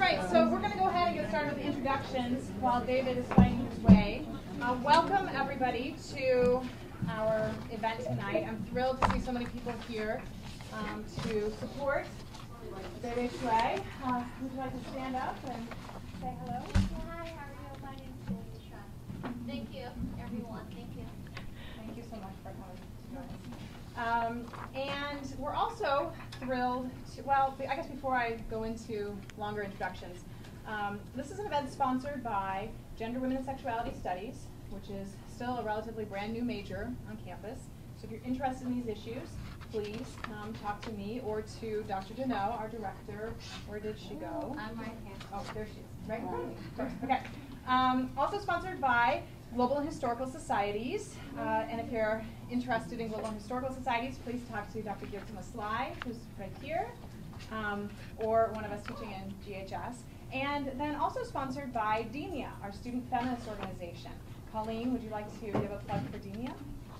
right, so we're going to go ahead and get started with the introductions while David is finding his way. Welcome, everybody, to our event tonight. I'm thrilled to see so many people here to support Bei Bei Shuai. Would you like to stand up and say hello? Hi, how are you? My name is Bei Bei Shuai. Thank you, everyone. Thank you. Thank you so much for coming to join us. And we're also thrilled to, well, I guess before I go into longer introductions, this is an event sponsored by Gender, Women, and Sexuality Studies, which is still a relatively brand new major on campus. So if you're interested in these issues, please talk to me or to Dr. Deneau, our director. Where did she go? I'm right here. Oh, there she is, right in front of me. Okay. Also sponsored by Global and Historical Societies. And if you're interested in Global and Historical Societies, please talk to Dr. Sly, who's right here, or one of us teaching in GHS. And then also sponsored by DEMIA, our student feminist organization. Colleen, would you like to give a plug for DEMIA?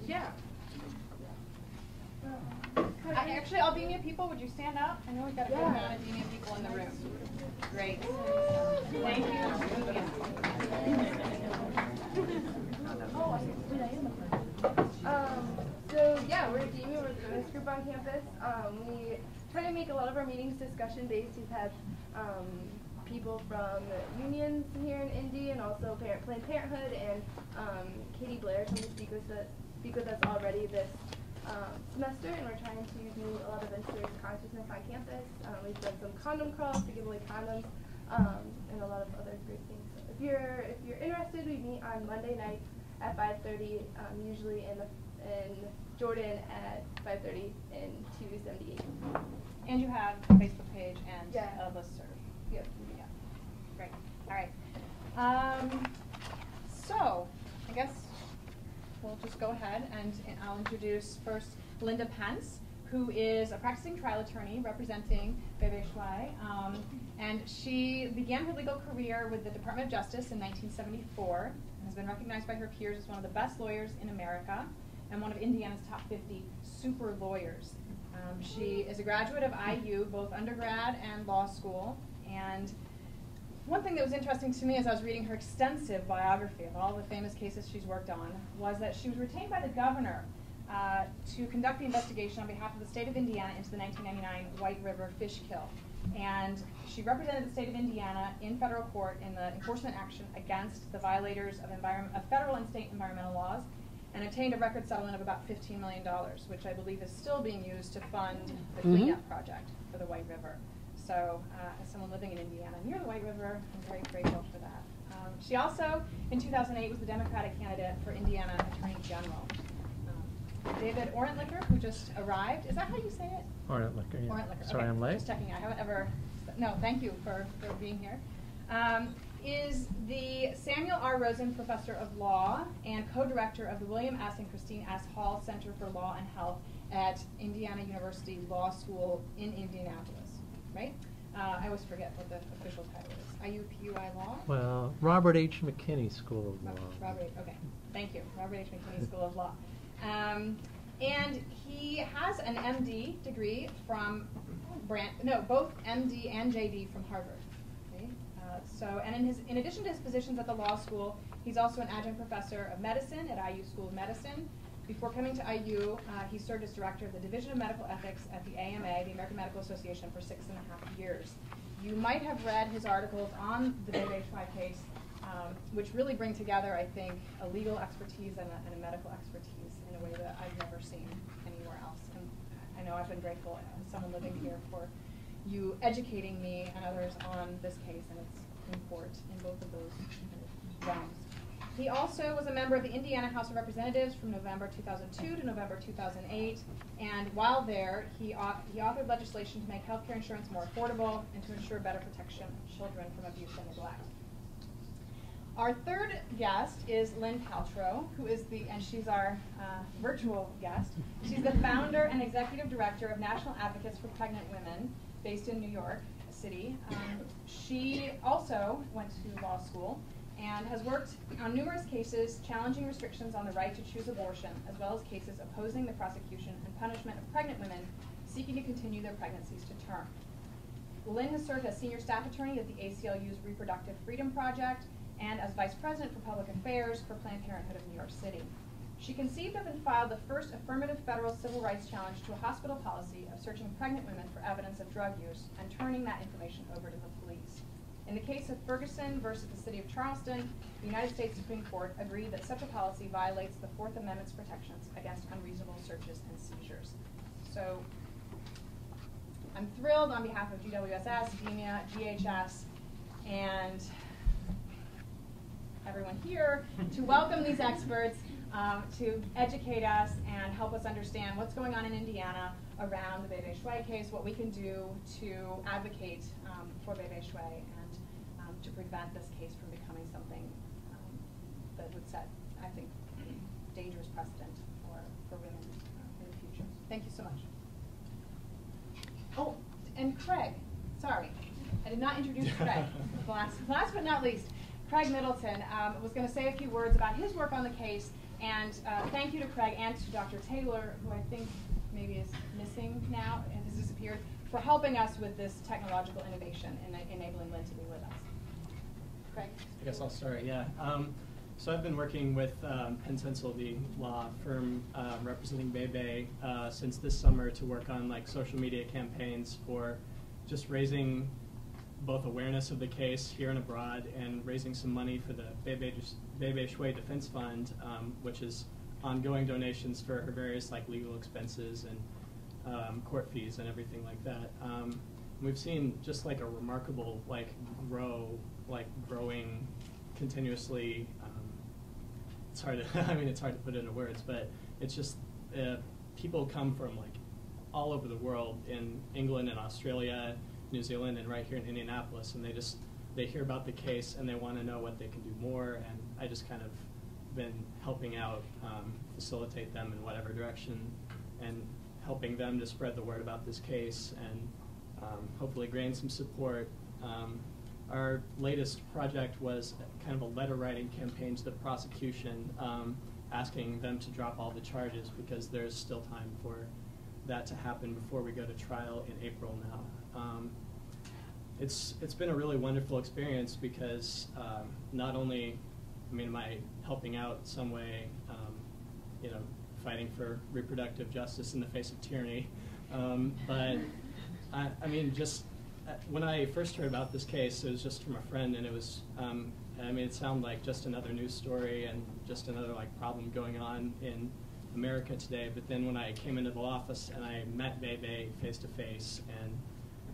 Yeah. Actually, all DEMIA people, would you stand up? I know we've got a good amount of DEMIA people in the room. Great. Thank you. So yeah, we're DEMIA, we're the feminist group on campus. We try to make a lot of our meetings discussion-based. We've had people from unions here in Indy and also Planned Parenthood, and Katie Blair come to speak with us already this semester, and we're trying to do a lot of inspiration consciousness on campus. We've done some condom crawls to give away condoms, and a lot of other great things. So if you're interested, we meet on Monday night at 5:30, usually in Jordan at 5:30 in 278. And you have a Facebook page and a listserv. Yep. Yeah. Great. All right. So I guess we'll just go ahead and I'll introduce first Linda Pence, who is a practicing trial attorney representing Bei Bei Shuai. And she began her legal career with the Department of Justice in 1974 and has been recognized by her peers as one of the best lawyers in America and one of Indiana's top 50 super lawyers. She is a graduate of IU, both undergrad and law school. And one thing that was interesting to me as I was reading her extensive biography of all the famous cases she's worked on was that she was retained by the governor to conduct the investigation on behalf of the state of Indiana into the 1999 White River fish kill. And she represented the state of Indiana in federal court in the enforcement action against the violators of federal and state environmental laws, and obtained a record settlement of about $15 million, which I believe is still being used to fund the cleanup project for the White River. So as someone living in Indiana near the White River, I'm very grateful for that. She also, in 2008, was the Democratic candidate for Indiana Attorney General. David Orentlicker, who just arrived. Is that how you say it? Orentlicker, yeah. Orentlicker. Sorry, okay. I'm late. Just checking. I haven't ever. No, thank you for being here. Is the Samuel R. Rosen Professor of Law and co-director of the William S. and Christine S. Hall Center for Law and Health at Indiana University Law School in Indianapolis, right? I always forget what the official title is. IUPUI Law? Well, Robert H. McKinney School of Law. Robert, okay. Thank you. Robert H. McKinney School of Law. And he has an MD degree from both MD and JD from Harvard. Okay? And in addition to his positions at the law school, he's also an adjunct professor of medicine at IU School of Medicine. Before coming to IU, he served as director of the Division of Medical Ethics at the AMA, the American Medical Association, for 6.5 years. You might have read his articles on the Bei Bei Shuai case, which really bring together, I think, a legal expertise and a medical expertise in a way that I've never seen anywhere else. And I know I've been grateful as someone living here for you educating me and others on this case and its import in both of those realms. He also was a member of the Indiana House of Representatives from November 2002 to November 2008, and while there, he authored legislation to make health care insurance more affordable and to ensure better protection of children from abuse and neglect. Our third guest is Lynn Paltrow, who is and she's our virtual guest. She's the founder and executive director of National Advocates for Pregnant Women, based in New York City. She also went to law school and has worked on numerous cases challenging restrictions on the right to choose abortion, as well as cases opposing the prosecution and punishment of pregnant women seeking to continue their pregnancies to term. Lynn has served as senior staff attorney at the ACLU's Reproductive Freedom Project and as vice president for public affairs for Planned Parenthood of New York City. She conceived of and filed the first affirmative federal civil rights challenge to a hospital policy of searching pregnant women for evidence of drug use and turning that information over to the police. In the case of Ferguson versus the City of Charleston, the United States Supreme Court agreed that such a policy violates the Fourth Amendment's protections against unreasonable searches and seizures. So I'm thrilled on behalf of GWSS, DEMIA, GHS, and everyone here to welcome these experts to educate us and help us understand what's going on in Indiana around the Bei Bei Shuai case, what we can do to advocate for Bei Bei Shuai and to prevent this case from becoming something that would set, I think, dangerous precedent for women in the future. Thank you so much. Oh, and Craig, sorry, I did not introduce Craig. last but not least, Craig Middleton was going to say a few words about his work on the case, and thank you to Craig and to Dr. Taylor, who I think maybe is missing now and has disappeared, for helping us with this technological innovation and enabling Lynn to be with us. Craig? I guess I'll start, yeah. So I've been working with Penn Stencil, the law firm representing Bei Bei, since this summer to work on like social media campaigns for just raising both awareness of the case here and abroad and raising some money for the Bei Bei Shuai Defense Fund, which is ongoing donations for her various like legal expenses and court fees and everything like that. We've seen just like a remarkable growing continuously. It's hard to, I mean, it's hard to put into words, but it's just people come from like all over the world, in England and Australia, New Zealand, and right here in Indianapolis, and they hear about the case and they want to know what they can do more, and I just kind of been helping out, facilitate them in whatever direction, and helping them to spread the word about this case and hopefully gain some support. Our latest project was kind of a letter writing campaign to the prosecution, asking them to drop all the charges because there's still time for that to happen before we go to trial in April now. It's been a really wonderful experience because not only, I mean, am I helping out some way, you know, fighting for reproductive justice in the face of tyranny, but I mean, just when I first heard about this case, it was just from a friend, and it was, I mean, it sounded like just another news story and just another like problem going on in America today. But then when I came into the office and I met Bei Bei face to face and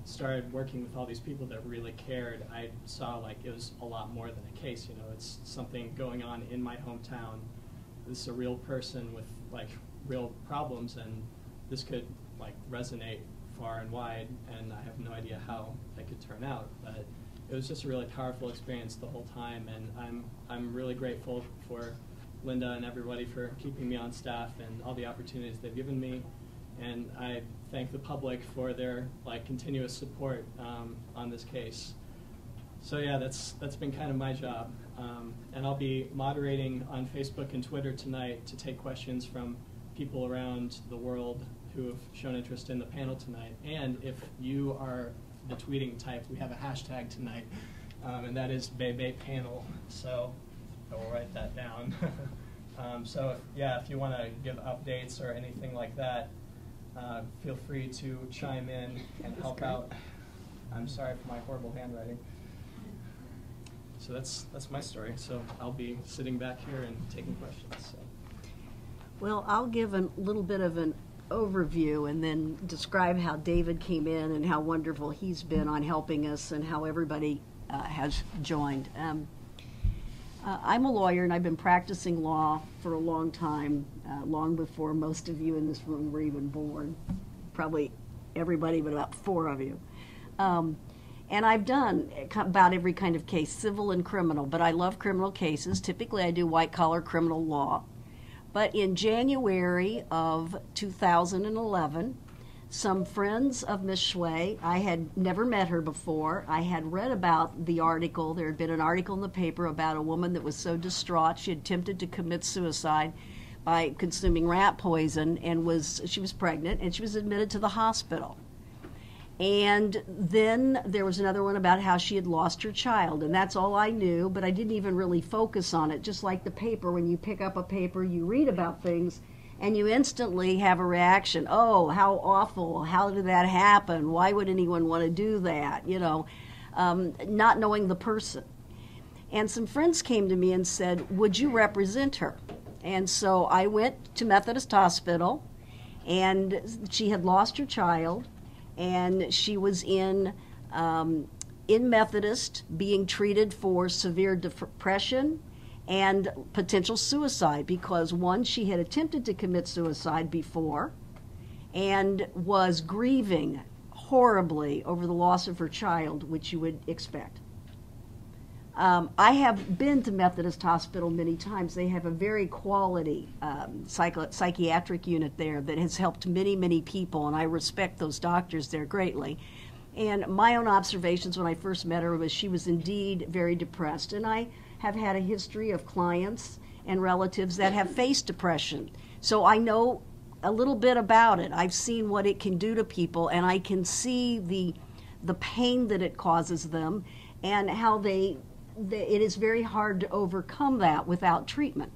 started working with all these people that really cared, I saw like it was a lot more than a case. You know, it's something going on in my hometown. This is a real person with like real problems, and this could like resonate far and wide, and I have no idea how that could turn out, but it was just a really powerful experience the whole time, and I'm really grateful for Linda and everybody for keeping me on staff and all the opportunities they've given me, and I thank the public for their like continuous support on this case. So yeah, that's been kind of my job, and I'll be moderating on Facebook and Twitter tonight to take questions from people around the world who have shown interest in the panel tonight. And if you are the tweeting type, we have a hashtag tonight, and that is Bei Bei Panel. So I will write that down. So if you want to give updates or anything like that, feel free to chime in and help out. I'm sorry for my horrible handwriting. So that's my story. So I'll be sitting back here and taking questions. So. Well, I'll give a little bit of an overview and then describe how David came in and how wonderful he's been on helping us and how everybody has joined. I'm a lawyer, and I've been practicing law for a long time, long before most of you in this room were even born. Probably everybody but about 4 of you. And I've done about every kind of case, civil and criminal, but I love criminal cases. Typically I do white-collar criminal law. But in January of 2011, some friends of Miss Shuai, I had never met her before. I had read about the article. There had been an article in the paper about a woman that was so distraught she had attempted to commit suicide by consuming rat poison, and she was pregnant, and she was admitted to the hospital. And then there was another one about how she had lost her child, and that's all I knew, but I didn't even really focus on it. Just like the paper, when you pick up a paper, you read about things, and you instantly have a reaction. Oh, how awful. How did that happen? Why would anyone want to do that? You know, not knowing the person. And some friends came to me and said, would you represent her? And so I went to Methodist Hospital, and she had lost her child, and she was in Methodist being treated for severe depression and potential suicide because, one, she had attempted to commit suicide before and was grieving horribly over the loss of her child, which you would expect. I have been to Methodist Hospital many times. They have a very quality psychiatric unit there that has helped many, many people, and I respect those doctors there greatly. And my own observations when I first met her was she was indeed very depressed. And I have had a history of clients and relatives that have faced depression. So I know a little bit about it. I've seen what it can do to people, and I can see the pain that it causes them and how it is very hard to overcome that without treatment.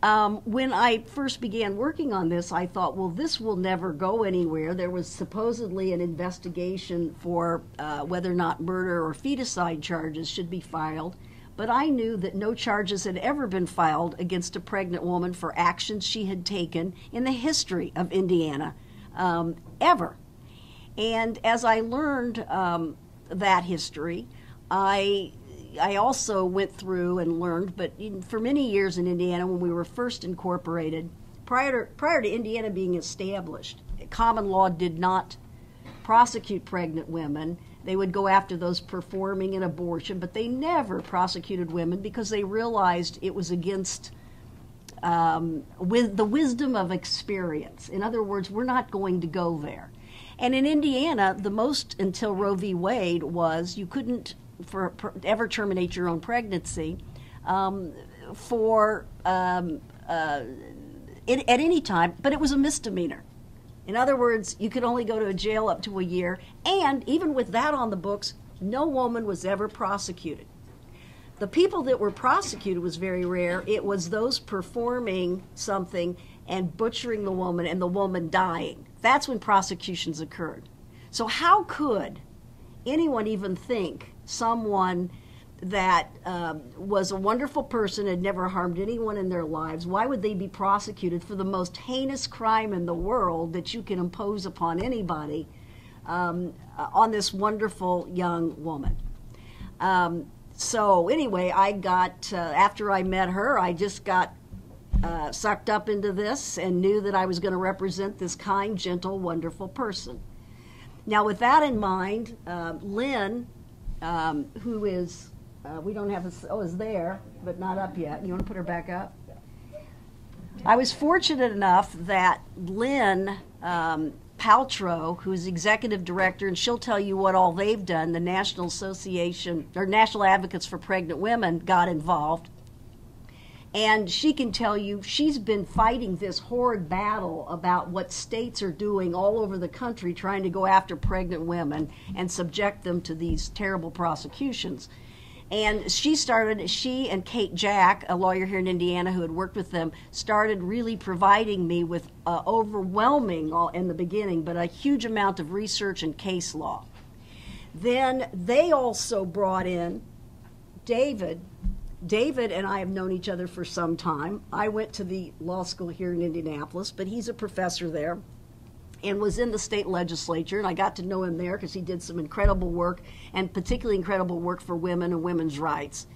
When I first began working on this, I thought, well, this will never go anywhere. There was supposedly an investigation for whether or not murder or feticide charges should be filed, but I knew that no charges had ever been filed against a pregnant woman for actions she had taken in the history of Indiana, ever. And as I learned that history, I also went through and learned, but for many years in Indiana, when we were first incorporated, prior to Indiana being established, common law did not prosecute pregnant women. They would go after those performing an abortion, but they never prosecuted women because they realized it was against with the wisdom of experience. In other words, we're not going to go there. And in Indiana, the most until Roe v. Wade was you couldn't ever terminate your own pregnancy at any time, but it was a misdemeanor. In other words, you could only go to jail up to a year, and even with that on the books, no woman was ever prosecuted. The people that were prosecuted was very rare. It was those performing something and butchering the woman and the woman dying. That's when prosecutions occurred. So how could anyone even think someone that was a wonderful person, had never harmed anyone in their lives, why would they be prosecuted for the most heinous crime in the world that you can impose upon anybody on this wonderful young woman? So anyway, I got, after I met her, I just got sucked up into this and knew that I was going to represent this kind, gentle, wonderful person. Now with that in mind, Lynn, who is, we don't have is there, but not up yet. You want to put her back up? I was fortunate enough that Lynn Paltrow, who's executive director, and she'll tell you what all they've done, the National Association, or National Advocates for Pregnant Women, got involved. And she can tell you she's been fighting this horrid battle about what states are doing all over the country trying to go after pregnant women and subject them to these terrible prosecutions. And she and Kate Jack, a lawyer here in Indiana who had worked with them, started really providing me with overwhelming, in the beginning, but a huge amount of research and case law. Then they also brought in David. David and I have known each other for some time. I went to the law school here in Indianapolis, but he's a professor there and was in the state legislature, and I got to know him there because he did some incredible work, and particularly incredible work for women and women's rights.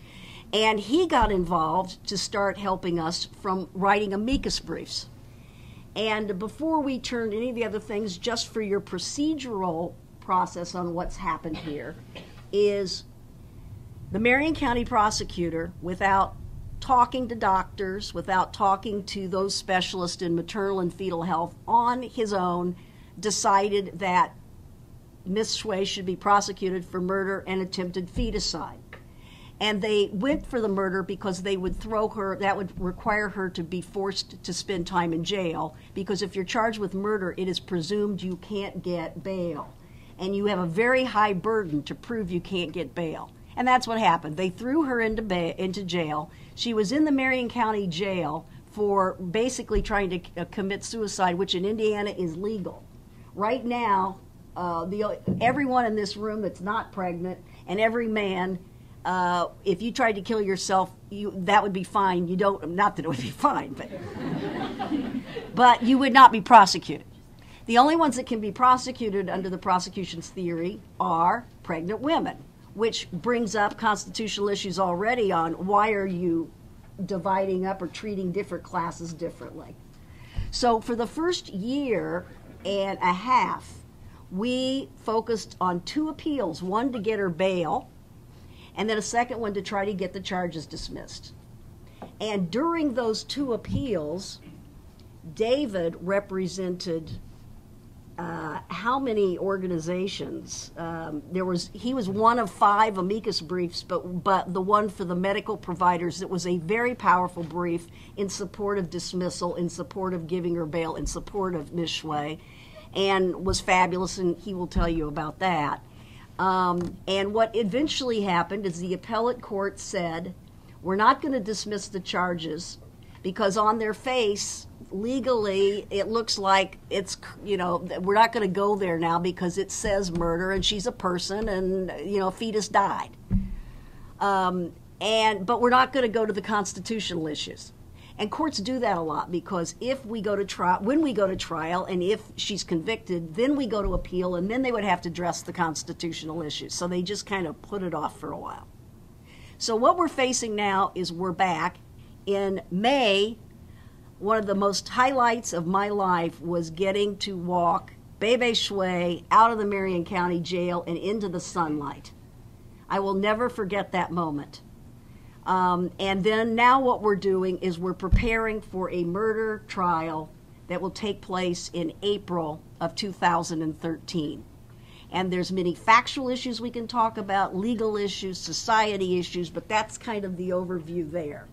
And he got involved to start helping us from writing amicus briefs. And before we turn to any of the other things, just for your procedural process on what's happened here, is the Marion County prosecutor, without talking to doctors, without talking to those specialists in maternal and fetal health, on his own decided that Ms. Shuai should be prosecuted for murder and attempted feticide. And they went for the murder because they would throw her, that would require her to be forced to spend time in jail, because if you're charged with murder, it is presumed you can't get bail. And you have a very high burden to prove you can't get bail. And that's what happened. They threw her into jail. She was in the Marion County Jail for basically trying to commit suicide, which in Indiana is legal. Right now, everyone in this room that's not pregnant, and every man, if you tried to kill yourself, that would be fine. You don't, not that it would be fine, but you would not be prosecuted. The only ones that can be prosecuted under the prosecution's theory are pregnant women, which brings up constitutional issues already on why are you dividing up or treating different classes differently. So for the first year and a half, we focused on 2 appeals, one to get her bail, and then a second one to try to get the charges dismissed. And during those 2 appeals, David represented how many organizations? He was one of 5 amicus briefs, but the one for the medical providers, it was a very powerful brief in support of dismissal, in support of giving her bail, in support of Ms. Shuai, and was fabulous, and he will tell you about that. And what eventually happened is the appellate court said, we're not going to dismiss the charges because on their face, legally, it looks like it's, we're not going to go there now because it says murder and she's a person and, a fetus died. But we're not going to go to the constitutional issues. And courts do that a lot because when we go to trial and if she's convicted, then we go to appeal and then they would have to address the constitutional issues. So they just kind of put it off for a while. So what we're facing now is we're back. In May, one of the most highlights of my life was getting to walk Bei Bei Shuai out of the Marion County Jail and into the sunlight. I will never forget that moment. And then now what we're doing is we're preparing for a murder trial that will take place in April of 2013. And there's many factual issues we can talk about, legal issues, society issues, but that's kind of the overview there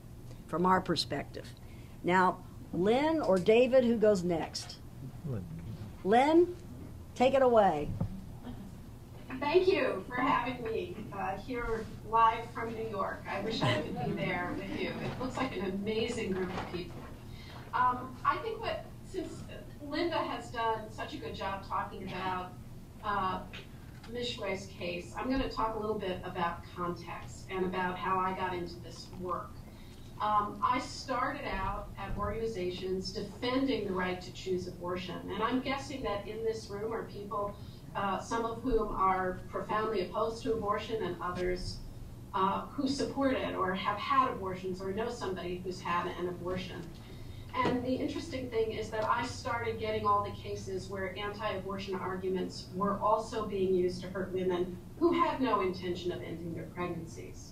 from our perspective. Now, Lynn or David, who goes next? Lynn, take it away. Thank you for having me here live from New York. I wish I could be there with you. It looks like an amazing group of people. I think since Linda has done such a good job talking about Ms. Shuai's case, I'm going to talk a little bit about context and about how I got into this work. I started out at organizations defending the right to choose abortion, and I'm guessing that in this room are people, some of whom are profoundly opposed to abortion and others who support it or have had abortions or know somebody who's had an abortion. And the interesting thing is that I started getting all the cases where anti-abortion arguments were also being used to hurt women who had no intention of ending their pregnancies.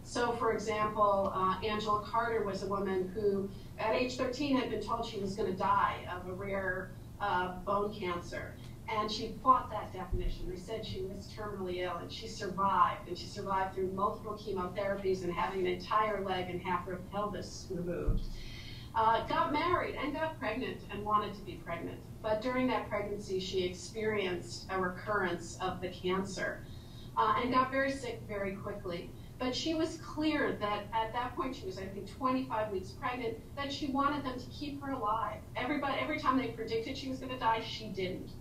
So, for example, Angela Carter was a woman who, at age 13, had been told she was going to die of a rare bone cancer. And she fought that definition. They said she was terminally ill, and she survived. And she survived through multiple chemotherapies and having an entire leg and half her pelvis removed. Got married and got pregnant and wanted to be pregnant. But during that pregnancy, she experienced a recurrence of the cancer and got very sick very quickly. But she was clear that at that point, she was, I think, 25 weeks pregnant, that she wanted them to keep her alive. Every time they predicted she was going to die, she didn't.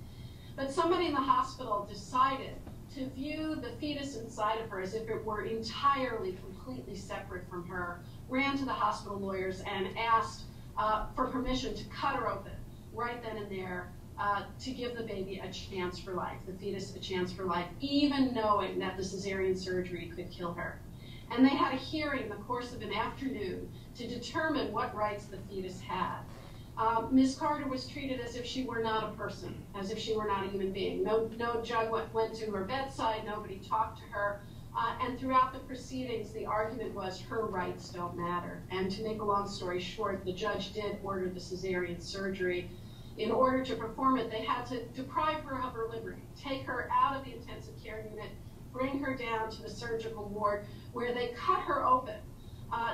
But somebody in the hospital decided to view the fetus inside of her as if it were entirely, completely separate from her, ran to the hospital lawyers and asked for permission to cut her open right then and there to give the baby a chance for life, the fetus a chance for life, even knowing that the cesarean surgery could kill her. And they had a hearing in the course of an afternoon to determine what rights the fetus had. Ms. Carter was treated as if she were not a person, as if she were not a human being. No judge went to her bedside, nobody talked to her, and throughout the proceedings, the argument was her rights don't matter. And to make a long story short, the judge did order the cesarean surgery. In order to perform it, they had to deprive her of her liberty, take her out of the intensive care unit, bring her down to the surgical ward where they cut her open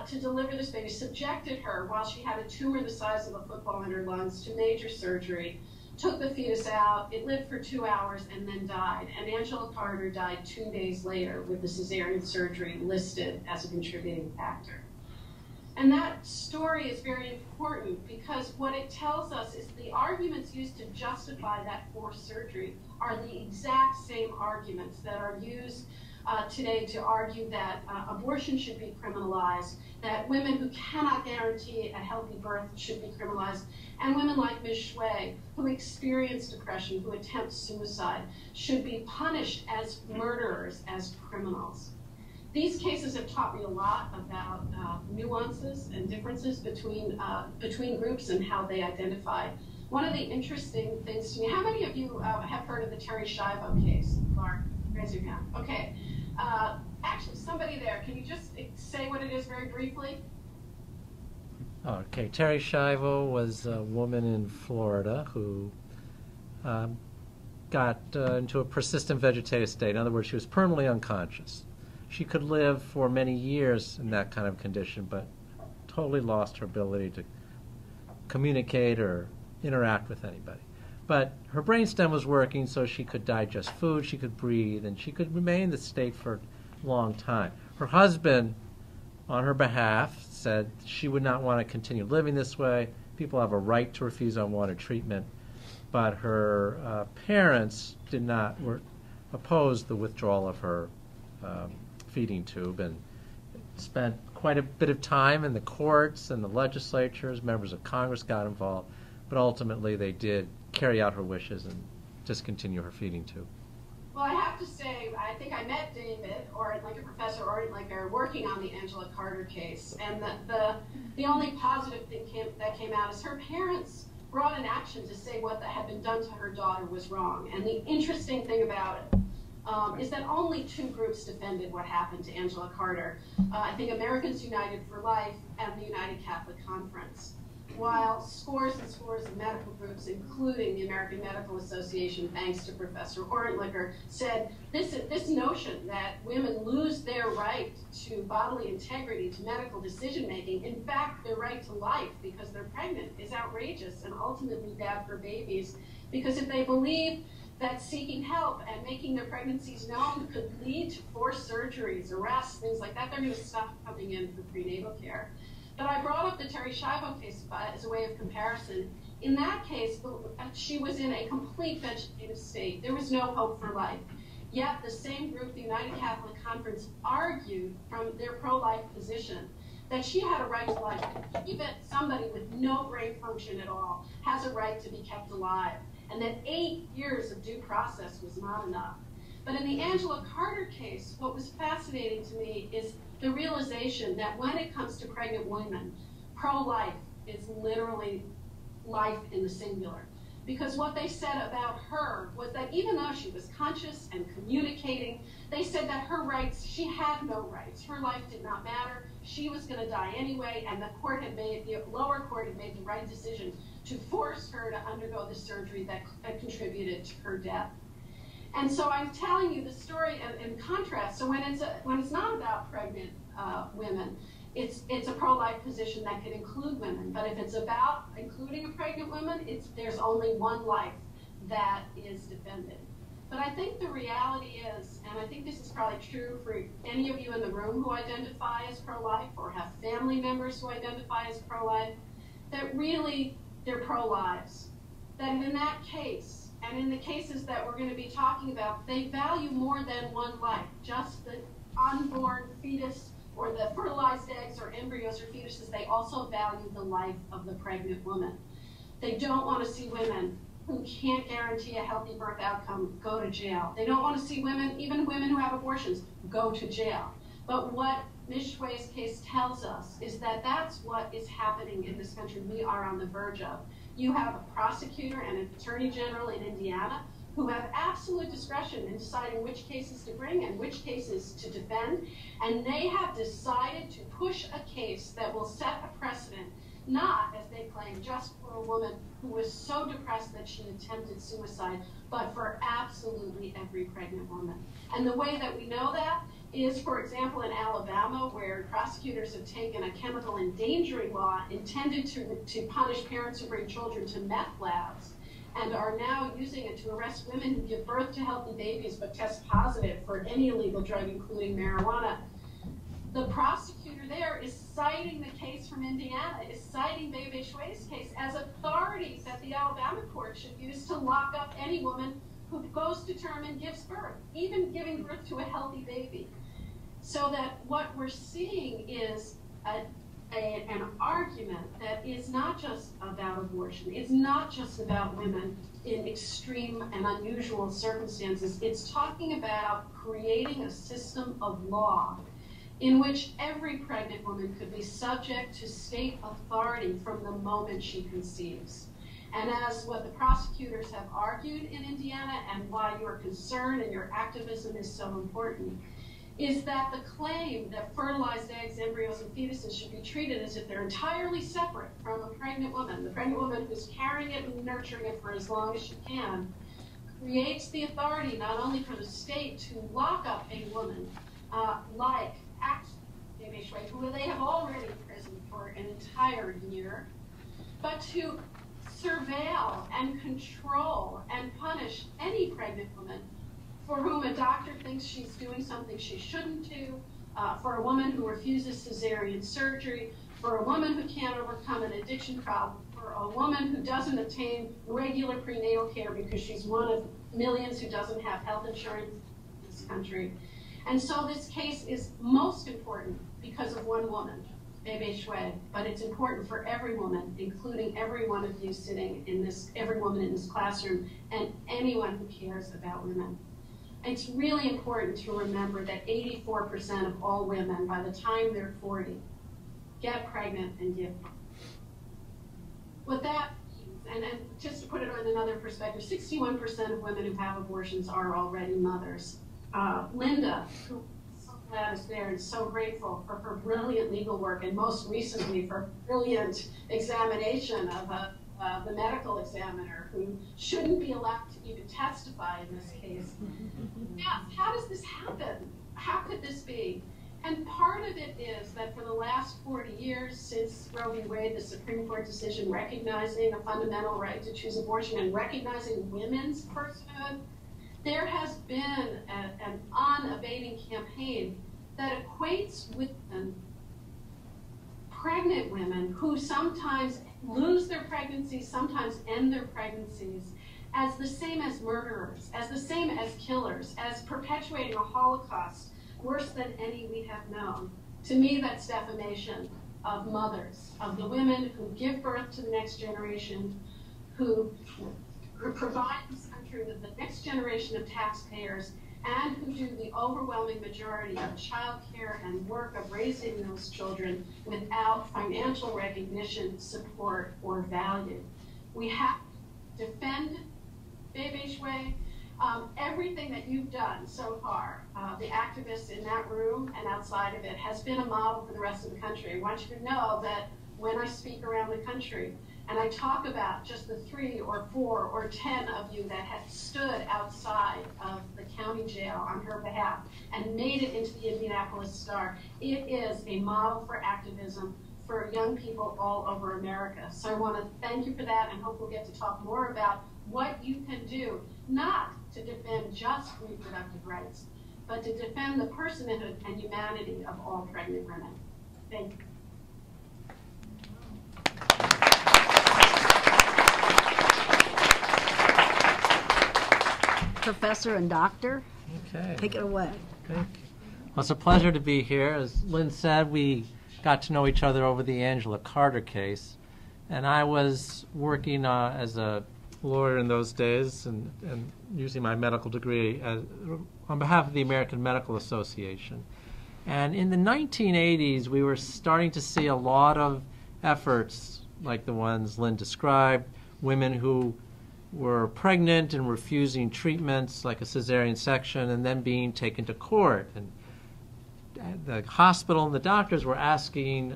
to deliver this baby, subjected her while she had a tumor the size of a football in her lungs to major surgery, took the fetus out. It lived for 2 hours and then died. And Angela Carter died 2 days later with the cesarean surgery listed as a contributing factor. And that story is very important because what it tells us is the arguments used to justify that forced surgery are the exact same arguments that are used today to argue that abortion should be criminalized, that women who cannot guarantee a healthy birth should be criminalized, and women like Ms. Shuai, who experience depression, who attempt suicide, should be punished as murderers, as criminals. These cases have taught me a lot about nuances and differences between groups and how they identify. One of the interesting things to me, how many of you have heard of the Terry Schiavo case? Mark, raise your hand. Okay. Actually, somebody there, can you just say what it is very briefly? Okay, Terry Schiavo was a woman in Florida who got into a persistent vegetative state. In other words, she was permanently unconscious. She could live for many years in that kind of condition, but totally lost her ability to communicate or interact with anybody. But her brainstem was working, so she could digest food, she could breathe, and she could remain in this state for a long time. Her husband, on her behalf, said she would not want to continue living this way. People have a right to refuse unwanted treatment. But her parents were opposed the withdrawal of her feeding tube, and spent quite a bit of time in the courts and the legislatures. Members of Congress got involved, but ultimately they did carry out her wishes and discontinue her feeding tube. Well, I have to say, I think I met David, or like a Professor Ortentlicher, working on the Angela Carter case, and the only positive thing that came out is her parents brought an action to say what had been done to her daughter was wrong. And the interesting thing about it is that only 2 groups defended what happened to Angela Carter. I think Americans United for Life and the United Catholic Conference. While scores and scores of medical groups, including the American Medical Association, thanks to Professor Ortentlicher, said this notion that women lose their right to bodily integrity, to medical decision-making, in fact, their right to life because they're pregnant, is outrageous and ultimately bad for babies. Because if they believe that seeking help and making their pregnancies known could lead to forced surgeries, arrests, things like that, they're going to stop coming in for prenatal care. But I brought up the Terry Schiavo case as a way of comparison. In that case, she was in a complete vegetative state. There was no hope for life. Yet the same group, the United Catholic Conference, argued from their pro-life position that she had a right to life. Even somebody with no brain function at all has a right to be kept alive. And that 8 years of due process was not enough. But in the Angela Carter case, what was fascinating to me is the realization that when it comes to pregnant women, pro-life is literally life in the singular. Because what they said about her was that even though she was conscious and communicating, they said that her rights, she had no rights. Her life did not matter. She was going to die anyway, and the lower court had made the right decision to force her to undergo the surgery that contributed to her death. And so I'm telling you the story in contrast. So when it's not about pregnant women, it's a pro-life position that could include women. But if it's about including a pregnant woman, there's only one life that is defended. But I think the reality is, and I think this is probably true for any of you in the room who identify as pro-life or have family members who identify as pro-life, that really they're pro-lives. That in that case, and in the cases that we're going to be talking about, they value more than one life, just the unborn fetus or the fertilized eggs or embryos or fetuses. They also value the life of the pregnant woman. They don't want to see women who can't guarantee a healthy birth outcome go to jail. They don't want to see women, even women who have abortions, go to jail. But what Ms. Shuai's case tells us is that that's what is happening in this country. We are on the verge of. You have a prosecutor and an attorney general in Indiana who have absolute discretion in deciding which cases to bring and which cases to defend. And they have decided to push a case that will set a precedent not, as they claim, just for a woman who was so depressed that she attempted suicide, but for absolutely every pregnant woman. And the way that we know that is, for example, in Alabama, where prosecutors have taken a chemical endangering law intended to punish parents who bring children to meth labs, and are now using it to arrest women who give birth to healthy babies but test positive for any illegal drug, including marijuana. The prosecutor there is citing the case from Indiana, is citing Bei Bei Shuai's case as authority that the Alabama court should use to lock up any woman who goes to term and gives birth, even giving birth to a healthy baby. So that what we're seeing is an argument that is not just about abortion. It's not just about women in extreme and unusual circumstances. It's talking about creating a system of law in which every pregnant woman could be subject to state authority from the moment she conceives. And as what the prosecutors have argued in Indiana, and why your concern and your activism is so important, is that the claim that fertilized eggs, embryos, and fetuses should be treated as if they're entirely separate from a pregnant woman, the pregnant woman who's carrying it and nurturing it for as long as she can, creates the authority not only for the state to lock up a woman like Bei Bei Shuai, who they have already imprisoned for an entire year, but to surveil and control and punish any pregnant woman for whom a doctor thinks she's doing something she shouldn't do, for a woman who refuses cesarean surgery, for a woman who can't overcome an addiction problem, for a woman who doesn't obtain regular prenatal care because she's one of millions who doesn't have health insurance in this country. And so this case is most important because of one woman, Bei Bei Shuai, but it's important for every woman, including every one of you sitting in this, every woman in this classroom, and anyone who cares about women. It's really important to remember that 84% of all women, by the time they're 40, get pregnant and give birth. What that means, and just to put it in another perspective, 61% of women who have abortions are already mothers. Linda, who I'm so glad is there and so grateful for her brilliant legal work, and most recently for brilliant examination of the medical examiner, who shouldn't be allowed to even testify in this case. Yeah, how does this happen? How could this be? And part of it is that for the last 40 years, since Roe v. Wade, the Supreme Court decision recognizing a fundamental right to choose abortion and recognizing women's personhood, there has been an unabating campaign that equates women, pregnant women, who sometimes lose their pregnancies, sometimes end their pregnancies, as the same as murderers, as the same as killers, as perpetuating a Holocaust worse than any we have known. To me, that's defamation of mothers, of the women who give birth to the next generation, who provide this country with the next generation of taxpayers, and who do the overwhelming majority of child care and work of raising those children without financial recognition, support, or value. We have to defend Bei Bei Shuai. Everything that you've done so far, the activists in that room and outside of it, has been a model for the rest of the country. I want you to know that when I speak around the country, and I talk about just the 3 or 4 or 10 of you that have stood outside of the county jail on her behalf and made it into the Indianapolis Star, it is a model for activism for young people all over America. So I want to thank you for that, and hope we'll get to talk more about what you can do, not to defend just reproductive rights, but to defend the personhood and humanity of all pregnant women. Thank you. Professor and doctor, Okay. take it away. Thank you. Well, it's a pleasure to be here. As Lynn said, we got to know each other over the Angela Carter case, and I was working as a lawyer in those days and using my medical degree on behalf of the American Medical Association. And in the 1980s, we were starting to see a lot of efforts like the ones Lynn described, women who were pregnant and refusing treatments like a cesarean section and then being taken to court. And the hospital and the doctors were asking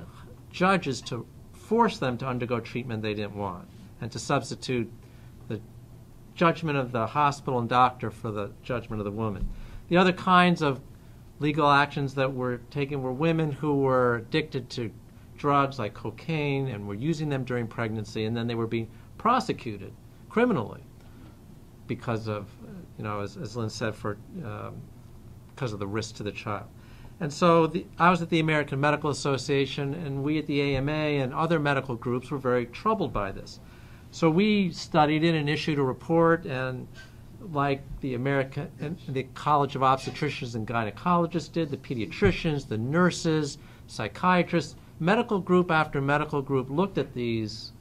judges to force them to undergo treatment they didn't want, and to substitute the judgment of the hospital and doctor for the judgment of the woman. The other kinds of legal actions that were taken were women who were addicted to drugs like cocaine and were using them during pregnancy, and then they were being prosecuted criminally because of, as Lynn said, because of the risk to the child. And so I was at the American Medical Association, and we at the AMA and other medical groups were very troubled by this. So we studied it and issued a report, and like the College of Obstetricians and Gynecologists did, the pediatricians, the nurses, psychiatrists, medical group after medical group looked at these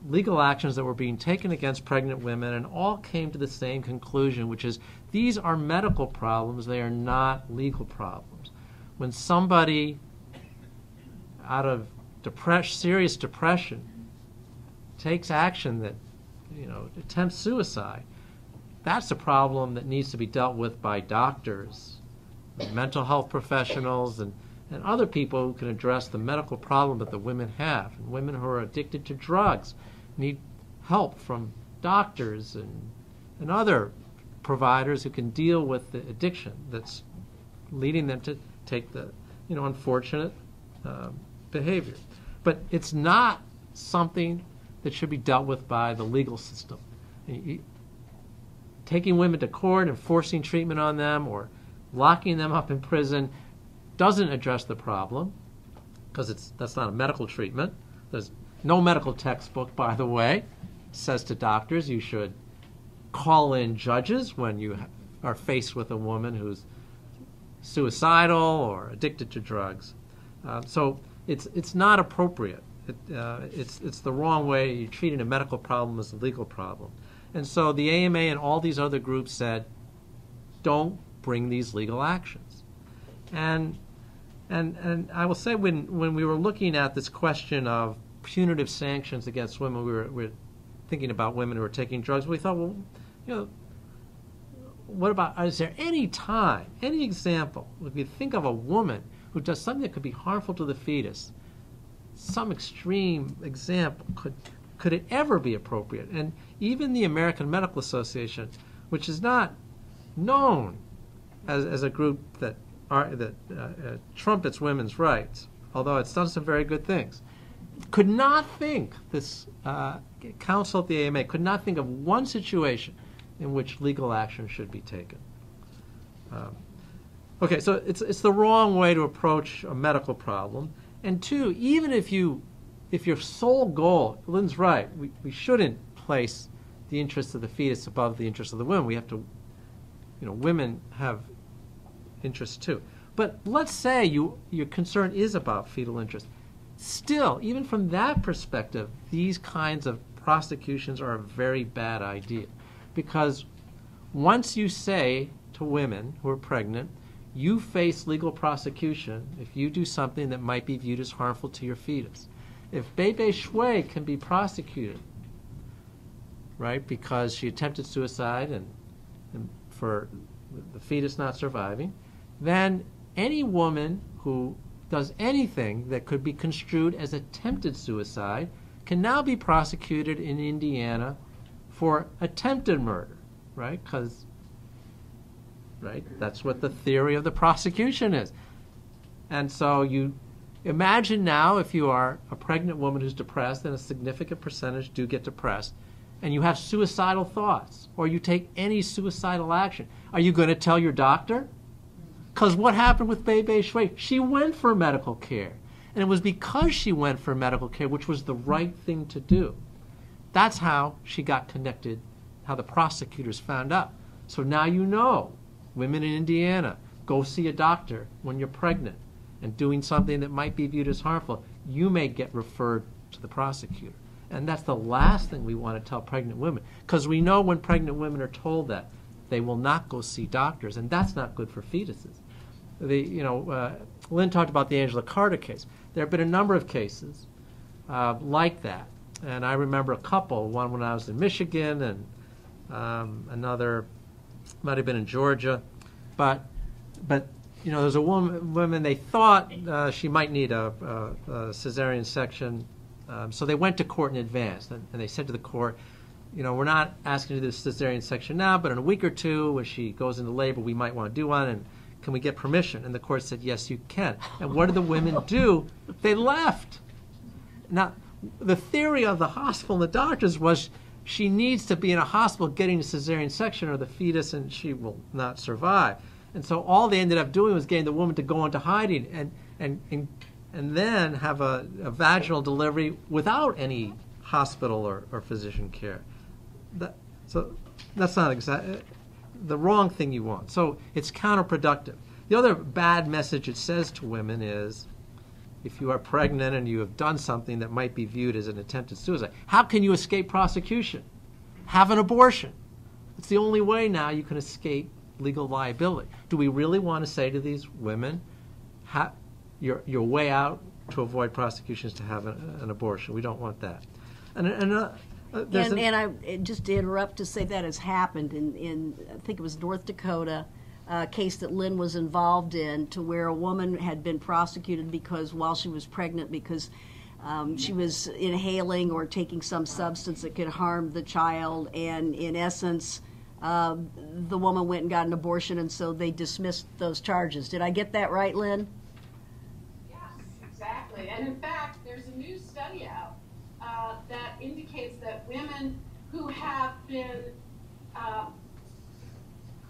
legal actions that were being taken against pregnant women and all came to the same conclusion, which is these are medical problems, they are not legal problems. When somebody out of serious depression takes action that, attempts suicide, that's a problem that needs to be dealt with by doctors, mental health professionals, and other people who can address the medical problem that the women have. And women who are addicted to drugs need help from doctors and other providers who can deal with the addiction that's leading them to take the unfortunate behavior. But it's not something that should be dealt with by the legal system. Taking women to court and forcing treatment on them or locking them up in prison doesn't address the problem, because that's not a medical treatment. There's no medical textbook, by the way, says to doctors you should call in judges when you are faced with a woman who's suicidal or addicted to drugs. So it's not appropriate. It's the wrong way. You're treating a medical problem as a legal problem. And so the AMA and all these other groups said, don't bring these legal actions. And I will say when we were looking at this question of punitive sanctions against women, we were thinking about women who are taking drugs. We thought, well, what about, is there any time, any example, if you think of a woman who does something that could be harmful to the fetus, some extreme example, could it ever be appropriate? And even the American Medical Association, which is not known as a group that trumpets women's rights, although it's done some very good things, could not think, this council at the AMA could not think of one situation in which legal action should be taken. Okay, so it's the wrong way to approach a medical problem. And two, even if your sole goal, Lynn's right, we shouldn't place the interests of the fetus above the interests of the women. We have to, women have interests too. But let's say your concern is about fetal interest. Still, even from that perspective, these kinds of prosecutions are a very bad idea. Because once you say to women who are pregnant, you face legal prosecution if you do something that might be viewed as harmful to your fetus. If Bei Bei Shuai can be prosecuted, right, because she attempted suicide and for the fetus not surviving, then any woman who does anything that could be construed as attempted suicide can now be prosecuted in Indiana for attempted murder, right? Because, right, that's what the theory of the prosecution is. And so you imagine now if you are a pregnant woman who's depressed, and a significant percentage do get depressed, and you have suicidal thoughts, or you take any suicidal action. Are you going to tell your doctor? Because what happened with Bei Bei Shuai? She went for medical care. And it was because she went for medical care, which was the right thing to do. That's how she got connected, how the prosecutors found out. So now you know, women in Indiana, go see a doctor when you're pregnant and doing something that might be viewed as harmful. You may get referred to the prosecutor. And that's the last thing we want to tell pregnant women, because we know when pregnant women are told that, they will not go see doctors, and that's not good for fetuses. Lynn talked about the Angela Carter case. There have been a number of cases like that, and I remember a couple. One when I was in Michigan, and another might have been in Georgia. But there was a woman they thought she might need a cesarean section So they went to court in advance, and they said to the court, we're not asking to do this cesarean section now, but in a week or two, when she goes into labor, we might want to do one, and can we get permission? And the court said, yes, you can. And what did the women do? They left. Now, the theory of the hospital and the doctors was she needs to be in a hospital getting a cesarean section or the fetus, and she will not survive. And so all they ended up doing was getting the woman to go into hiding and then have a vaginal delivery without any hospital or physician care. So that's not exactly the wrong thing you want. So it's counterproductive. The other bad message it says to women is, if you are pregnant and you have done something that might be viewed as an attempted suicide, how can you escape prosecution? Have an abortion. It's the only way now you can escape legal liability. Do we really want to say to these women, your way out to avoid prosecution is to have an abortion? We don't want that. And just to interrupt to say that has happened in I think it was North Dakota, a case that Lynn was involved in, to where a woman had been prosecuted because while she was pregnant, because she was inhaling or taking some substance that could harm the child, and in essence, the woman went and got an abortion, and so they dismissed those charges. Did I get that right, Lynn? Yes, exactly. And in fact, there's a new study out that indicates that women who have been,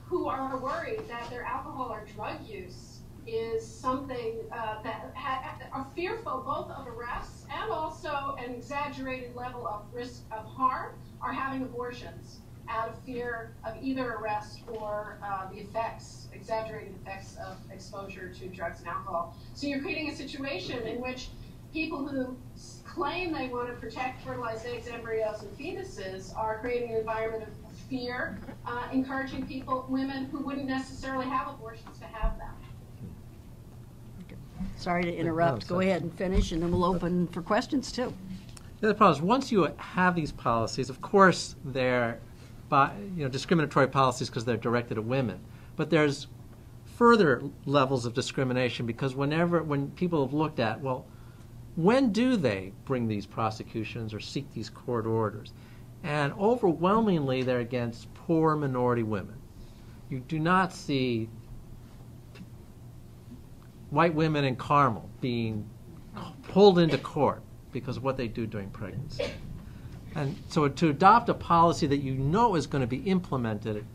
who are worried that their alcohol or drug use is something that are fearful both of arrests and also an exaggerated level of risk of harm, are having abortions out of fear of either arrest or the effects, exaggerated effects of exposure to drugs and alcohol. So you're creating a situation in which people who claim they want to protect fertilized eggs, embryos, and fetuses are creating an environment of fear, encouraging women who wouldn't necessarily have abortions to have them. Sorry to interrupt. Go ahead and finish, and then we'll open for questions, too. The other problem is once you have these policies, of course they're discriminatory policies because they're directed at women. But there's further levels of discrimination because when people have looked at, well, when do they bring these prosecutions or seek these court orders? And overwhelmingly, they're against poor minority women. You do not see white women in Carmel being pulled into court because of what they do during pregnancy. And so to adopt a policy that you know is going to be implemented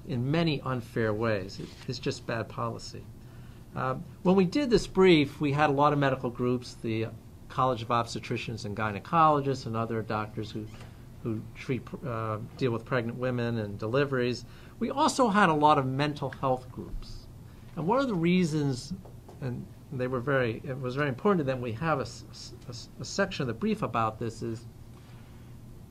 in many unfair ways is just bad policy. When we did this brief, we had a lot of medical groups, the College of Obstetricians and Gynecologists and other doctors who deal with pregnant women and deliveries. We also had a lot of mental health groups. And one of the reasons, and it was very important to them, we have a section of the brief about this, is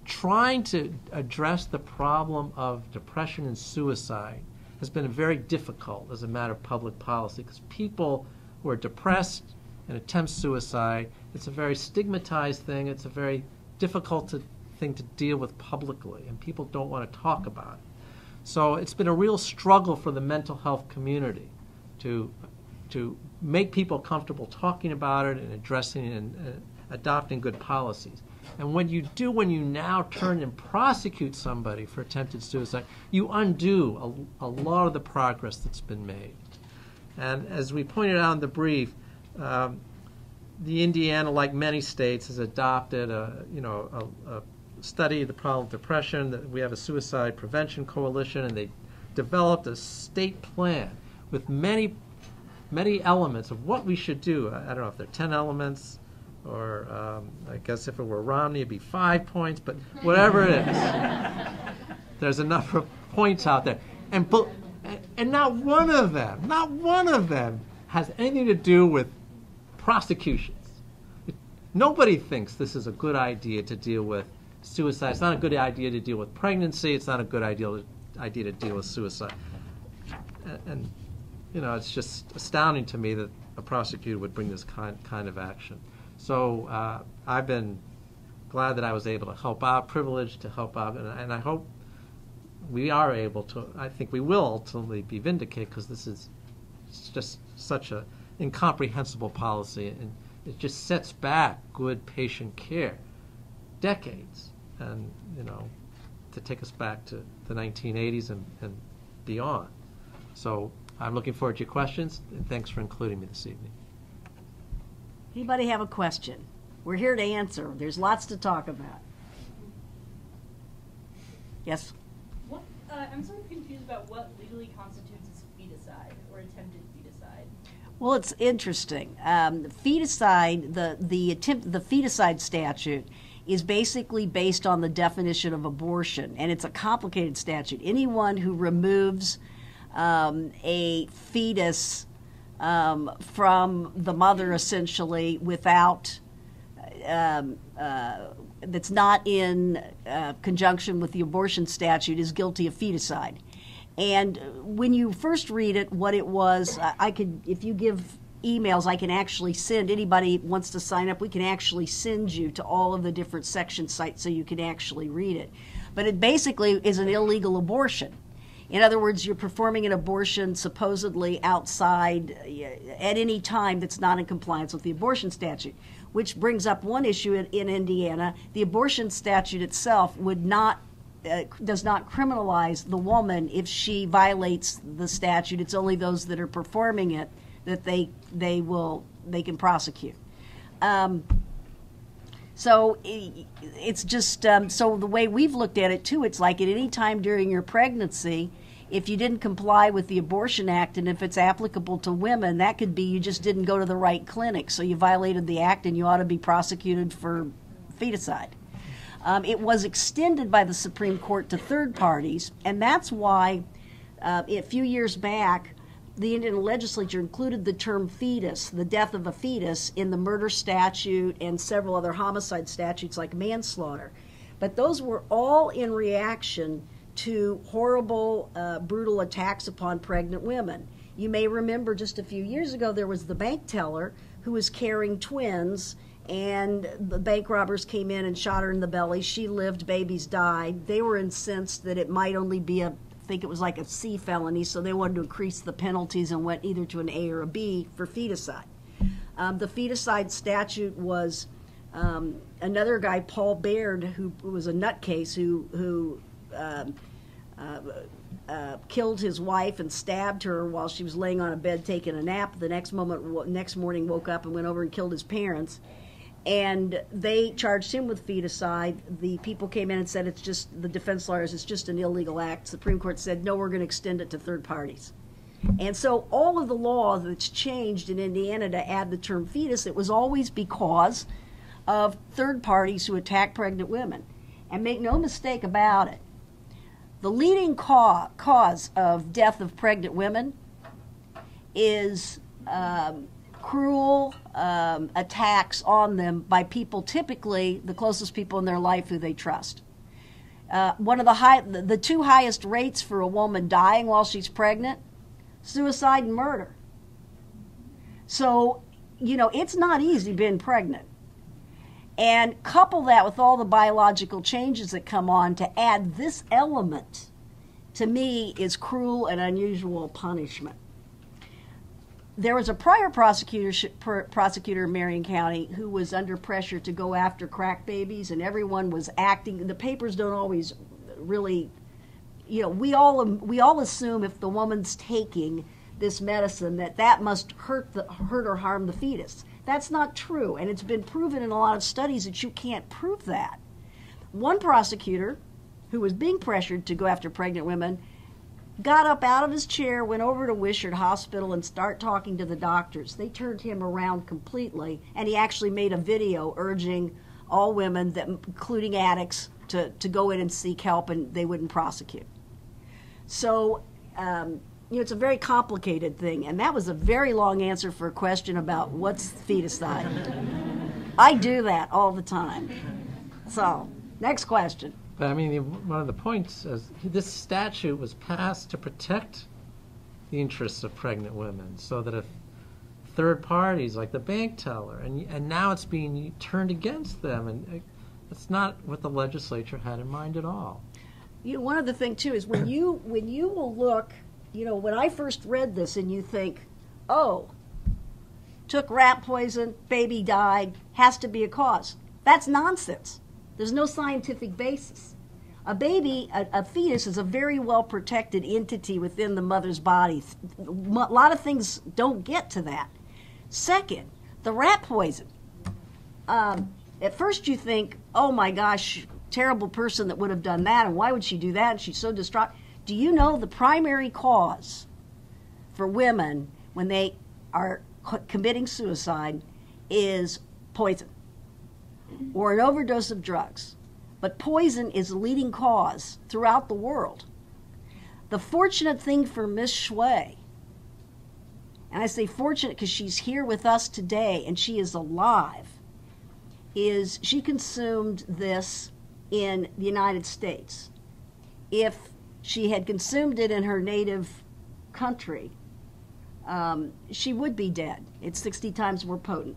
trying to address the problem of depression and suicide has been very difficult as a matter of public policy because people who are depressed and attempt suicide, it's a very stigmatized thing. It's a very difficult thing to deal with publicly, and people don't want to talk about it. So it's been a real struggle for the mental health community to make people comfortable talking about it and addressing it and adopting good policies. And when you now turn and prosecute somebody for attempted suicide, you undo a lot of the progress that's been made. And as we pointed out in the brief, the Indiana, like many states, has adopted a study of the problem of depression. That we have a suicide prevention coalition, and they developed a state plan with many elements of what we should do. I don't know if they're 10 elements. Or I guess if it were Romney, it'd be 5 points, but whatever it is, there's a number of points out there. And not one of them has anything to do with prosecutions. Nobody thinks this is a good idea to deal with suicide. It's not a good idea to deal with pregnancy. It's not a good idea to deal with suicide. And it's just astounding to me that a prosecutor would bring this kind of action. So I've been glad that I was able to help out, privileged to help out, and I hope we are able to. I think we will ultimately be vindicated because this is just such an incomprehensible policy, and it just sets back good patient care decades, and to take us back to the 1980s and beyond. So I'm looking forward to your questions, and thanks for including me this evening. Anybody have a question? We're here to answer. There's lots to talk about. Yes? I'm sort of confused about what legally constitutes as feticide or attempted feticide. Well, it's interesting. Feticide, the feticide statute is basically based on the definition of abortion, and it's a complicated statute. Anyone who removes a fetus from the mother, essentially, without that's not in conjunction with the abortion statute is guilty of feticide. And when you first read it, what it was, I could, if you give emails, I can actually send, anybody wants to sign up, we can actually send you to all of the different section sites so you can actually read it. But it basically is an illegal abortion. In other words, you're performing an abortion supposedly outside at any time that's not in compliance with the abortion statute, which brings up one issue in Indiana. The abortion statute itself would not does not criminalize the woman if she violates the statute. It's only those that are performing it that they can prosecute. So it's just so the way we've looked at it too, it's like at any time during your pregnancy, if you didn't comply with the Abortion Act, and if it's applicable to women, that could be you just didn't go to the right clinic, so you violated the act and you ought to be prosecuted for feticide. It was extended by the Supreme Court to third parties, and that's why a few years back the Indian legislature included the term fetus, the death of a fetus, in the murder statute and several other homicide statutes like manslaughter. But those were all in reaction to horrible, brutal attacks upon pregnant women. You may remember just a few years ago there was the bank teller who was carrying twins, and the bank robbers came in and shot her in the belly. She lived, babies died. They were incensed that it might only be I think it was like a C felony, so they wanted to increase the penalties and went either to an A or a B for feticide. The feticide statute was another guy, Paul Baird, who was a nutcase who killed his wife and stabbed her while she was laying on a bed taking a nap. The next morning woke up and went over and killed his parents. And they charged him with feticide. The people came in and said it's just, the defense lawyers, it's just an illegal act. Supreme Court said, no, we're going to extend it to third parties. And so all of the law that's changed in Indiana to add the term fetus, it was always because of third parties who attack pregnant women. And make no mistake about it, the leading cause of death of pregnant women is cruel attacks on them by people, typically the closest people in their life who they trust. One of the two highest rates for a woman dying while she's pregnant, suicide and murder. So, it's not easy being pregnant. And couple that with all the biological changes that come on, to add this element, to me, is cruel and unusual punishment. There was a prior prosecutor in Marion County who was under pressure to go after crack babies, and everyone was acting. The papers don't always really, we all assume if the woman's taking this medicine that must hurt or harm the fetus. That's not true, and it's been proven in a lot of studies that you can't prove that. One prosecutor who was being pressured to go after pregnant women got up out of his chair, went over to Wishart Hospital and started talking to the doctors. They turned him around completely, and he actually made a video urging all women, including addicts, to go in and seek help, and they wouldn't prosecute. So, it's a very complicated thing, and that was a very long answer for a question about what's feticide. I do that all the time. So, next question. But I mean, one of the points is this statute was passed to protect the interests of pregnant women, so that if third parties like the bank teller, and now it's being turned against them, and it's not what the legislature had in mind at all. One other thing too is when you will look, when I first read this and you think, oh, took rat poison, baby died, has to be a cause. That's nonsense. There's no scientific basis. A baby, a fetus, is a very well protected entity within the mother's body. A lot of things don't get to that. Second, the rat poison. At first you think, oh my gosh, terrible person that would have done that, and why would she do that, and she's so distraught. Do you know the primary cause for women when they are committing suicide is poison or an overdose of drugs? But poison is the leading cause throughout the world. The fortunate thing for Miss Shuai, and I say fortunate because she's here with us today and she is alive, is she consumed this in the United States. If she had consumed it in her native country, she would be dead. It's 60 times more potent.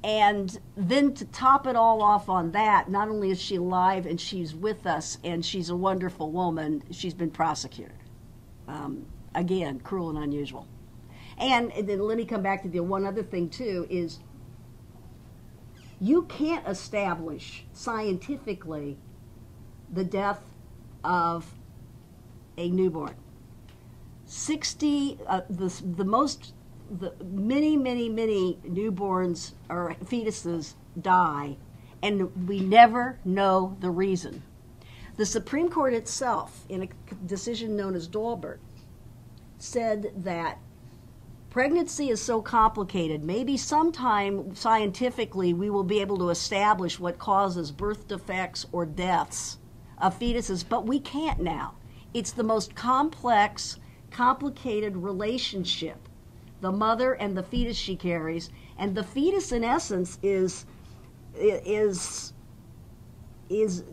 And then to top it all off on that, not only is she alive and she's with us and she's a wonderful woman, she's been prosecuted. Again, cruel and unusual. And then let me come back to the one other thing too, is you can't establish scientifically the death of a newborn. Many newborns or fetuses die, and we never know the reason. The Supreme Court itself, in a decision known as Dolbert, said that pregnancy is so complicated, maybe sometime scientifically we will be able to establish what causes birth defects or deaths of fetuses, but we can't now. It's the most complex, complicated relationship, the mother and the fetus she carries, and the fetus in essence is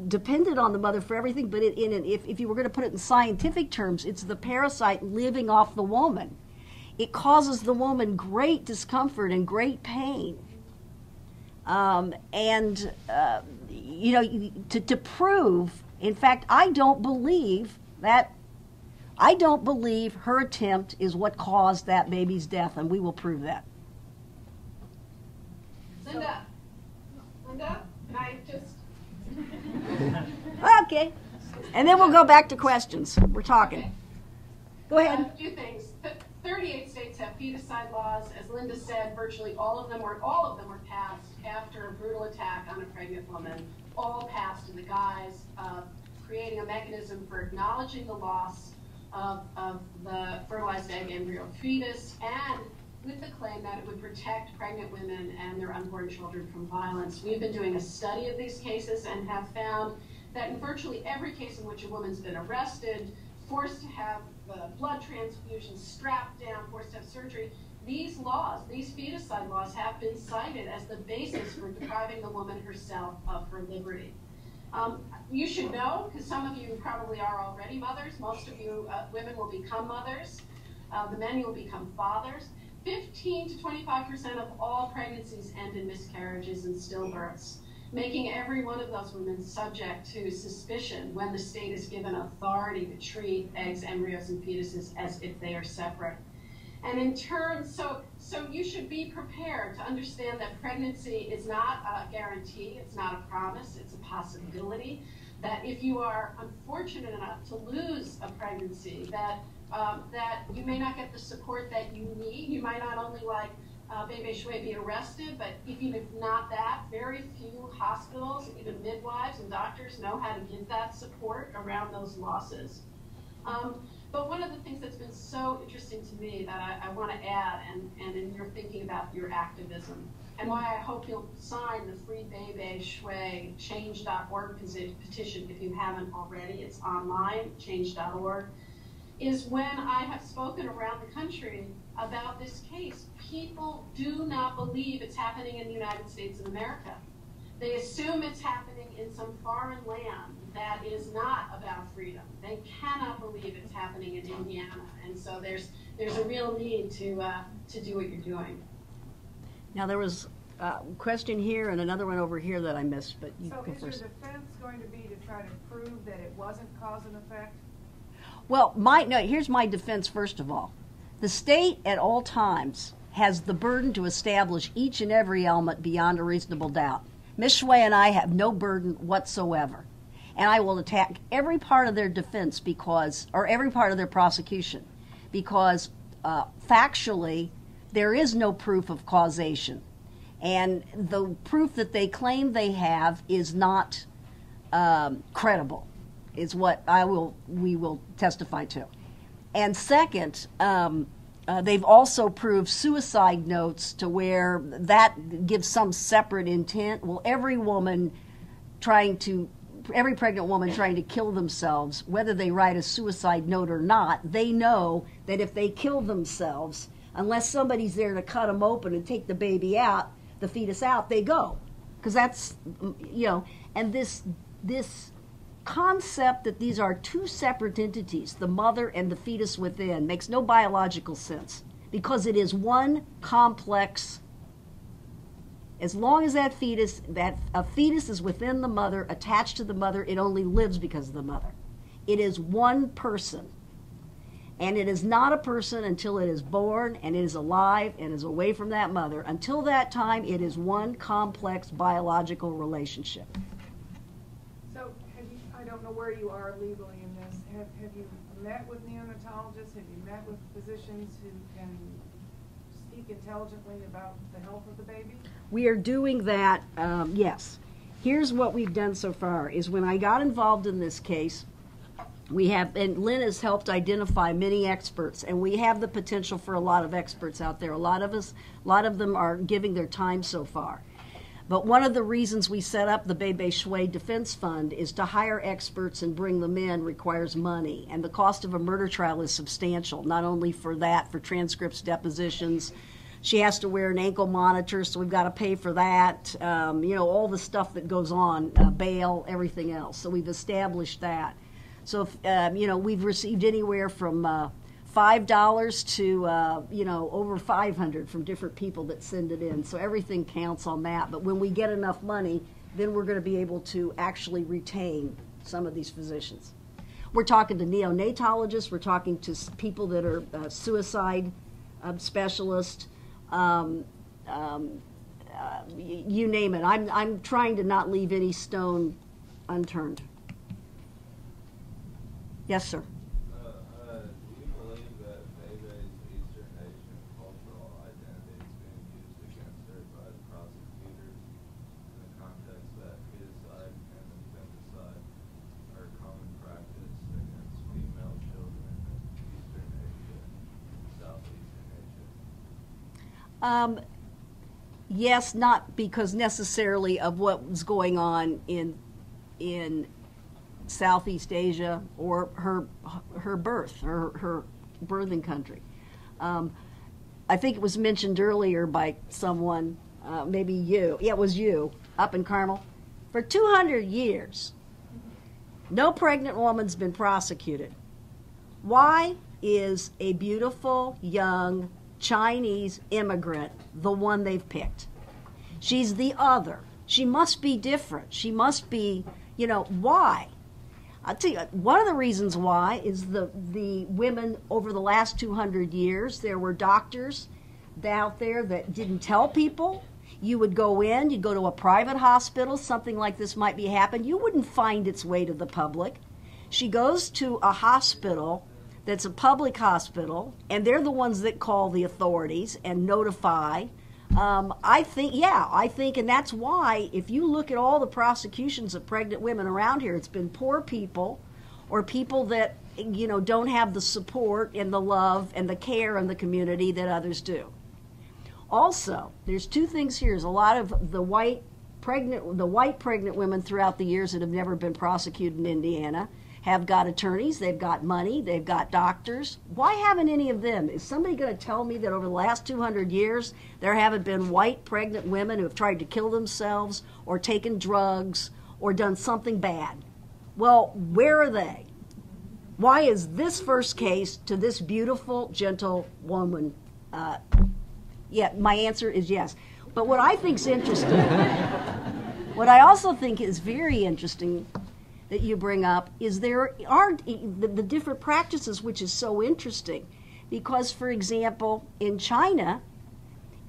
dependent on the mother for everything, but if you were going to put it in scientific terms, it's the parasite living off the woman. It causes the woman great discomfort and great pain. To prove, in fact, I don't believe her attempt is what caused that baby's death, and we will prove that. Linda, can I just... Okay. And then we'll go back to questions. We're talking. Okay. Go ahead. A few things. 38 states have feticide laws. As Linda said, virtually all of them were passed after a brutal attack on a pregnant woman. All passed in the guise of creating a mechanism for acknowledging the loss of the fertilized egg, embryo, fetus, and with the claim that it would protect pregnant women and their unborn children from violence. We've been doing a study of these cases and have found that in virtually every case in which a woman's been arrested, forced to have blood transfusions, strapped down, forced to have surgery, these laws, these feticide laws, have been cited as the basis for depriving the woman herself of her liberty. You should know, because some of you probably are already mothers, most of you women will become mothers, the men will become fathers. 15 to 25% of all pregnancies end in miscarriages and stillbirths, making every one of those women subject to suspicion when the state is given authority to treat eggs, embryos, and fetuses as if they are separate. And in turn, so you should be prepared to understand that pregnancy is not a guarantee, it's not a promise, it's a possibility. That if you are unfortunate enough to lose a pregnancy, that you may not get the support that you need. You might not only, like Bei Bei Shuai, be arrested, but even if not that, very few hospitals, even midwives and doctors, know how to give that support around those losses. But one of the things that's been so interesting to me that I want to add, and in your thinking about your activism, and why I hope you'll sign the Free Bei Bei Shuai change.org petition if you haven't already, it's online, change.org, is when I have spoken around the country about this case, people do not believe it's happening in the United States of America. They assume it's happening in some foreign land that is not about freedom. They cannot believe it's happening in Indiana, and so there's a real need to do what you're doing. Now there was a question here and another one over here that I missed, but you go first. So is your defense going to be to try to prove that it wasn't cause and effect? Well, here's my defense first of all. The state at all times has the burden to establish each and every element beyond a reasonable doubt. Ms. Shuai and I have no burden whatsoever. And I will attack every part of their defense or every part of their prosecution, because factually, there is no proof of causation. And the proof that they claim they have is not credible, is what we will testify to. And second, they've also proved suicide notes to where that gives some separate intent. Well, every pregnant woman trying to kill themselves, whether they write a suicide note or not, they know that if they kill themselves, unless somebody's there to cut them open and take the baby out, the fetus out, they go. Because that's, and this concept that these are two separate entities, the mother and the fetus within, makes no biological sense, because it is one complex. As long as a fetus is within the mother, attached to the mother, it only lives because of the mother. It is one person. And it is not a person until it is born and it is alive and is away from that mother. Until that time, it is one complex biological relationship. So, I don't know where you are legally in this. Have you met with neonatologists? Have you met with physicians who can speak intelligently about the health of the baby? We are doing that, yes. Here's what we've done so far, is when I got involved in this case, and Lynn has helped identify many experts, and we have the potential for a lot of experts out there. A lot of them are giving their time so far. But one of the reasons we set up the Bei Bei Shuai Defense Fund is to hire experts and bring them in requires money. And the cost of a murder trial is substantial, not only for that, for transcripts, depositions. She has to wear an ankle monitor, so we've got to pay for that. All the stuff that goes on, bail, everything else. So we've established that. So, we've received anywhere from $5 to, over $500 from different people that send it in. So everything counts on that. But when we get enough money, then we're going to be able to actually retain some of these physicians. We're talking to neonatologists. We're talking to people that are suicide specialists. You name it. I'm trying to not leave any stone unturned. Yes, sir. Do you believe that Bei Bei's Eastern Asian cultural identity is being used against her by the prosecutors in the context that feticide and infanticide are common practice against female children in Eastern Asia and Southeastern Asia? Yes, not because necessarily of what was going on in Southeast Asia or her birth, her birthing country. I think it was mentioned earlier by someone, maybe you. Yeah, it was you, up in Carmel. For 200 years, no pregnant woman's been prosecuted. Why is a beautiful, young Chinese immigrant the one they've picked? She's the other. She must be different. She must be, why? I'll tell you, one of the reasons why is the women over the last 200 years, there were doctors out there that didn't tell people. You would go in, you'd go to a private hospital, something like this might be happening. You wouldn't find its way to the public. She goes to a hospital that's a public hospital, and they're the ones that call the authorities and notify. I think, and that's why if you look at all the prosecutions of pregnant women around here, it's been poor people or people that, don't have the support and the love and the care in the community that others do. Also, there's two things here. There's a lot of the white pregnant women throughout the years that have never been prosecuted in Indiana have got attorneys, they've got money, they've got doctors. Why haven't any of them? Is somebody going to tell me that over the last 200 years there haven't been white pregnant women who have tried to kill themselves or taken drugs or done something bad? Well, where are they? Why is this first case to this beautiful, gentle woman? Yeah, my answer is yes. But what I think is interesting, what I also think is very interesting that you bring up is there are the different practices, which is so interesting. Because, for example, in China,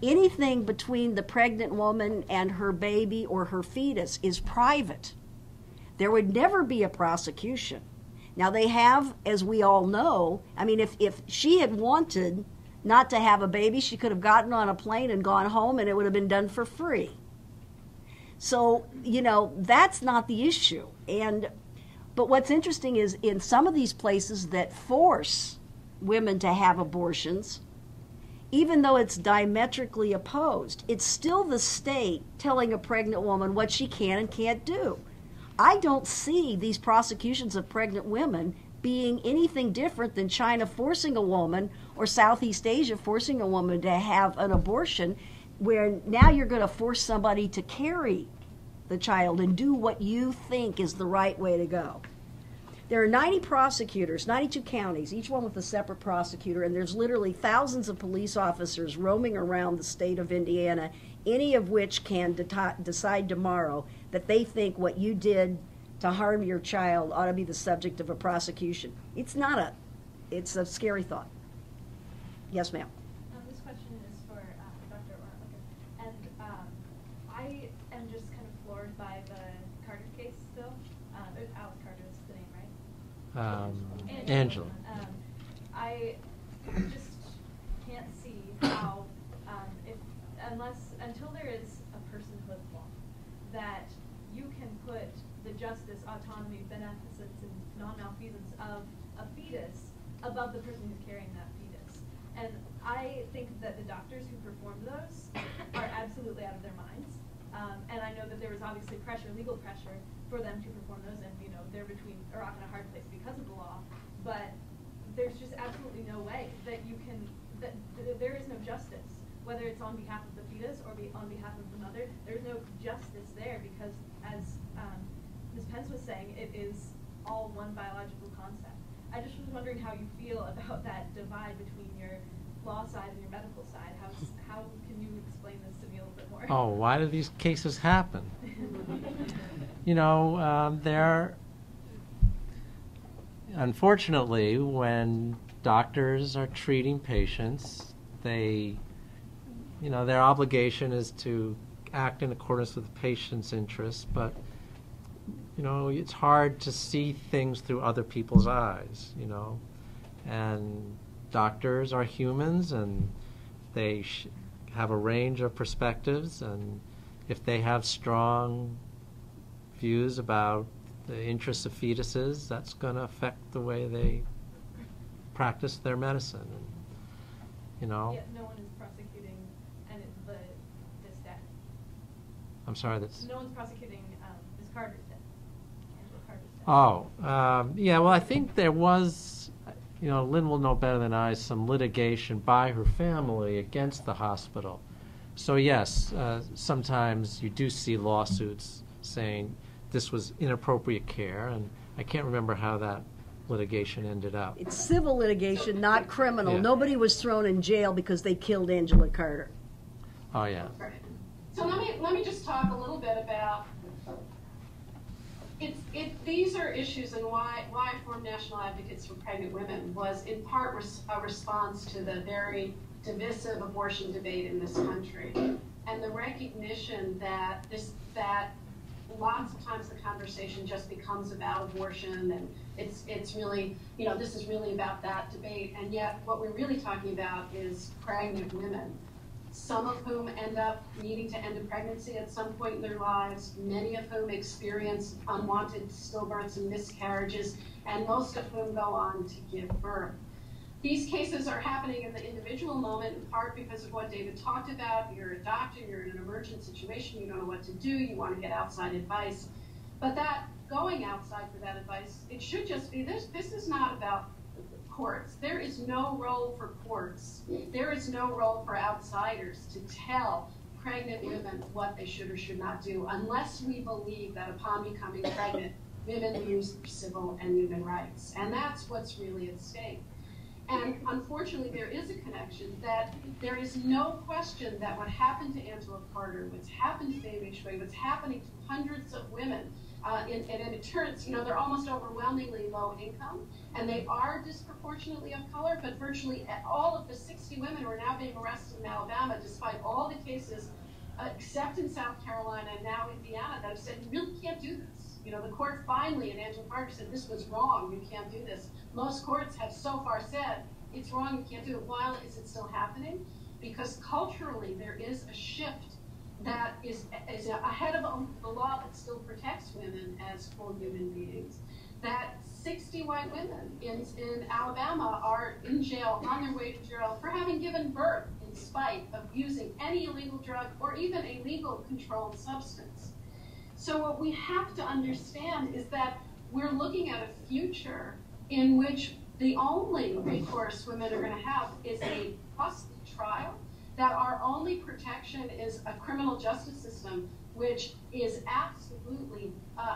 anything between the pregnant woman and her baby or her fetus is private. There would never be a prosecution. Now, they have, as we all know, I mean, if she had wanted not to have a baby, she could have gotten on a plane and gone home, and it would have been done for free. So, you know, that's not the issue. But what's interesting is in some of these places that force women to have abortions, even though it's diametrically opposed, it's still the state telling a pregnant woman what she can and can't do. I don't see these prosecutions of pregnant women being anything different than China forcing a woman or Southeast Asia forcing a woman to have an abortion, where now you're going to force somebody to carry the child and do what you think is the right way to go. There are 90 prosecutors, 92 counties, each one with a separate prosecutor, and there's literally thousands of police officers roaming around the state of Indiana, any of which can decide tomorrow that they think what you did to harm your child ought to be the subject of a prosecution. It's a scary thought. Yes, ma'am. This question is for Dr. Orlicker. And I am just kind of floored by the Carter case still. Alice Carter is the name, right? Angela. I just can't see how, until there is a personhood law, that you can put the justice, autonomy, beneficence, and non-malfeasance of a fetus above the person who's carrying that fetus. And I think that the doctors who performed those are absolutely out of their minds. And I know that there was obviously pressure, legal pressure, for them to perform those, and they're between a rock and a hard place because of the law. But there's just absolutely no way that there is no justice, whether it's on behalf of the fetus or on behalf of the mother. There's no justice there because, as Ms. Pence was saying, it is all one biological concept. I just was wondering how you feel about that divide between your law side and your medical side. How can you explain this to me a little bit more? Oh, why do these cases happen? Unfortunately, when doctors are treating patients, their obligation is to act in accordance with the patient's interests, but it's hard to see things through other people's eyes, and doctors are humans, and they have a range of perspectives, and if they have strong views about the interests of fetuses, that's going to affect the way they practice their medicine. Yet no one is prosecuting this death. I'm sorry, no one's prosecuting Ms. Carter's death. Angela Carter's death. Yeah, well, I think there was, Lynn will know better than I, some litigation by her family against the hospital. So yes, sometimes you do see lawsuits saying this was inappropriate care, and I can't remember how that litigation ended up. It's civil litigation, not criminal. Yeah. Nobody was thrown in jail because they killed Angela Carter. Oh, yeah. Right. So let me just talk a little bit about these are issues, and why I formed National Advocates for Pregnant Women was in part a response to the very divisive abortion debate in this country, and the recognition that lots of times the conversation just becomes about abortion, and it's really, this is really about that debate, and yet what we're really talking about is pregnant women, some of whom end up needing to end a pregnancy at some point in their lives, many of whom experience unwanted stillbirths and miscarriages, and most of whom go on to give birth. These cases are happening in the individual moment, in part because of what David talked about. You're a doctor, you're in an emergent situation, you don't know what to do, you want to get outside advice. But that going outside for that advice, it should just be this. This is not about courts. There is no role for courts. There is no role for outsiders to tell pregnant women what they should or should not do, unless we believe that upon becoming pregnant, women lose their civil and human rights. And that's what's really at stake. And unfortunately, there is a connection that there is no question that what happened to Angela Carter, what's happened to Bei Bei Shuai, what's happening to hundreds of women And it turns, they're almost overwhelmingly low income, and they are disproportionately of color, but virtually all of the 60 women who are now being arrested in Alabama, despite all the cases, except in South Carolina and now Indiana, that have said, you really can't do this. The court finally, and Angela Parker said, this was wrong, you can't do this. Most courts have so far said, it's wrong, you can't do it. Why is it still happening? Because culturally there is a shift that is ahead of the law that still protects women as full human beings. That 60 white women in Alabama are in jail, on their way to jail, for having given birth in spite of using any illegal drug or even a legal controlled substance. So what we have to understand is that we're looking at a future in which the only recourse women are going to have is a costly trial, that our only protection is a criminal justice system which is absolutely,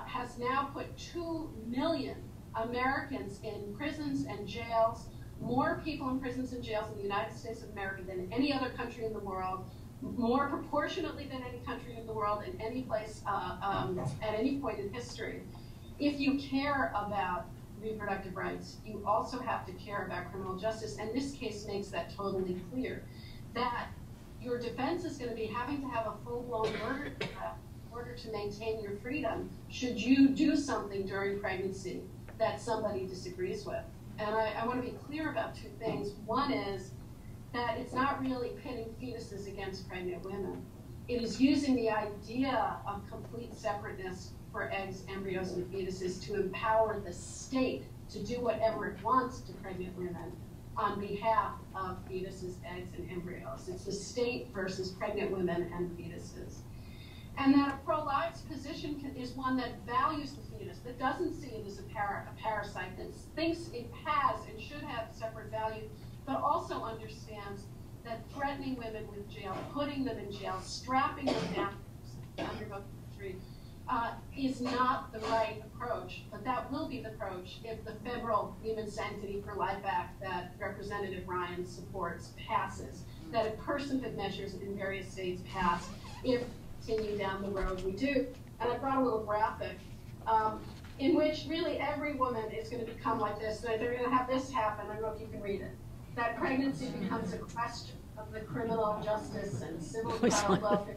has now put 2 million Americans in prisons and jails, more people in prisons and jails in the United States of America than any other country in the world, more proportionately than any country in the world in any place at any point in history. If you care about reproductive rights, you also have to care about criminal justice, and this case makes that totally clear. That your defense is going to be having to have a full-blown murder trial in order to maintain your freedom should you do something during pregnancy that somebody disagrees with. And I want to be clear about two things. One is that it's not really pitting fetuses against pregnant women. It is using the idea of complete separateness for eggs, embryos, and fetuses to empower the state to do whatever it wants to pregnant women on behalf of fetuses, eggs, and embryos. It's the state versus pregnant women and fetuses. And that a pro-life's position is one that values the fetus, that doesn't see it as a parasite, that thinks it has and should have separate value, but also understands that threatening women with jail, putting them in jail, strapping them down to undergo surgery, is not the right approach, but that will be the approach if the federal Human Sanctity for Life Act that Representative Ryan supports passes, that if personhood measures in various states pass, if continue down the road we do. And I brought a little graphic in which really every woman is going to become like this. So they're going to have this happen. I don't know if you can read it. That pregnancy becomes a question of the criminal justice and civil trial welfare.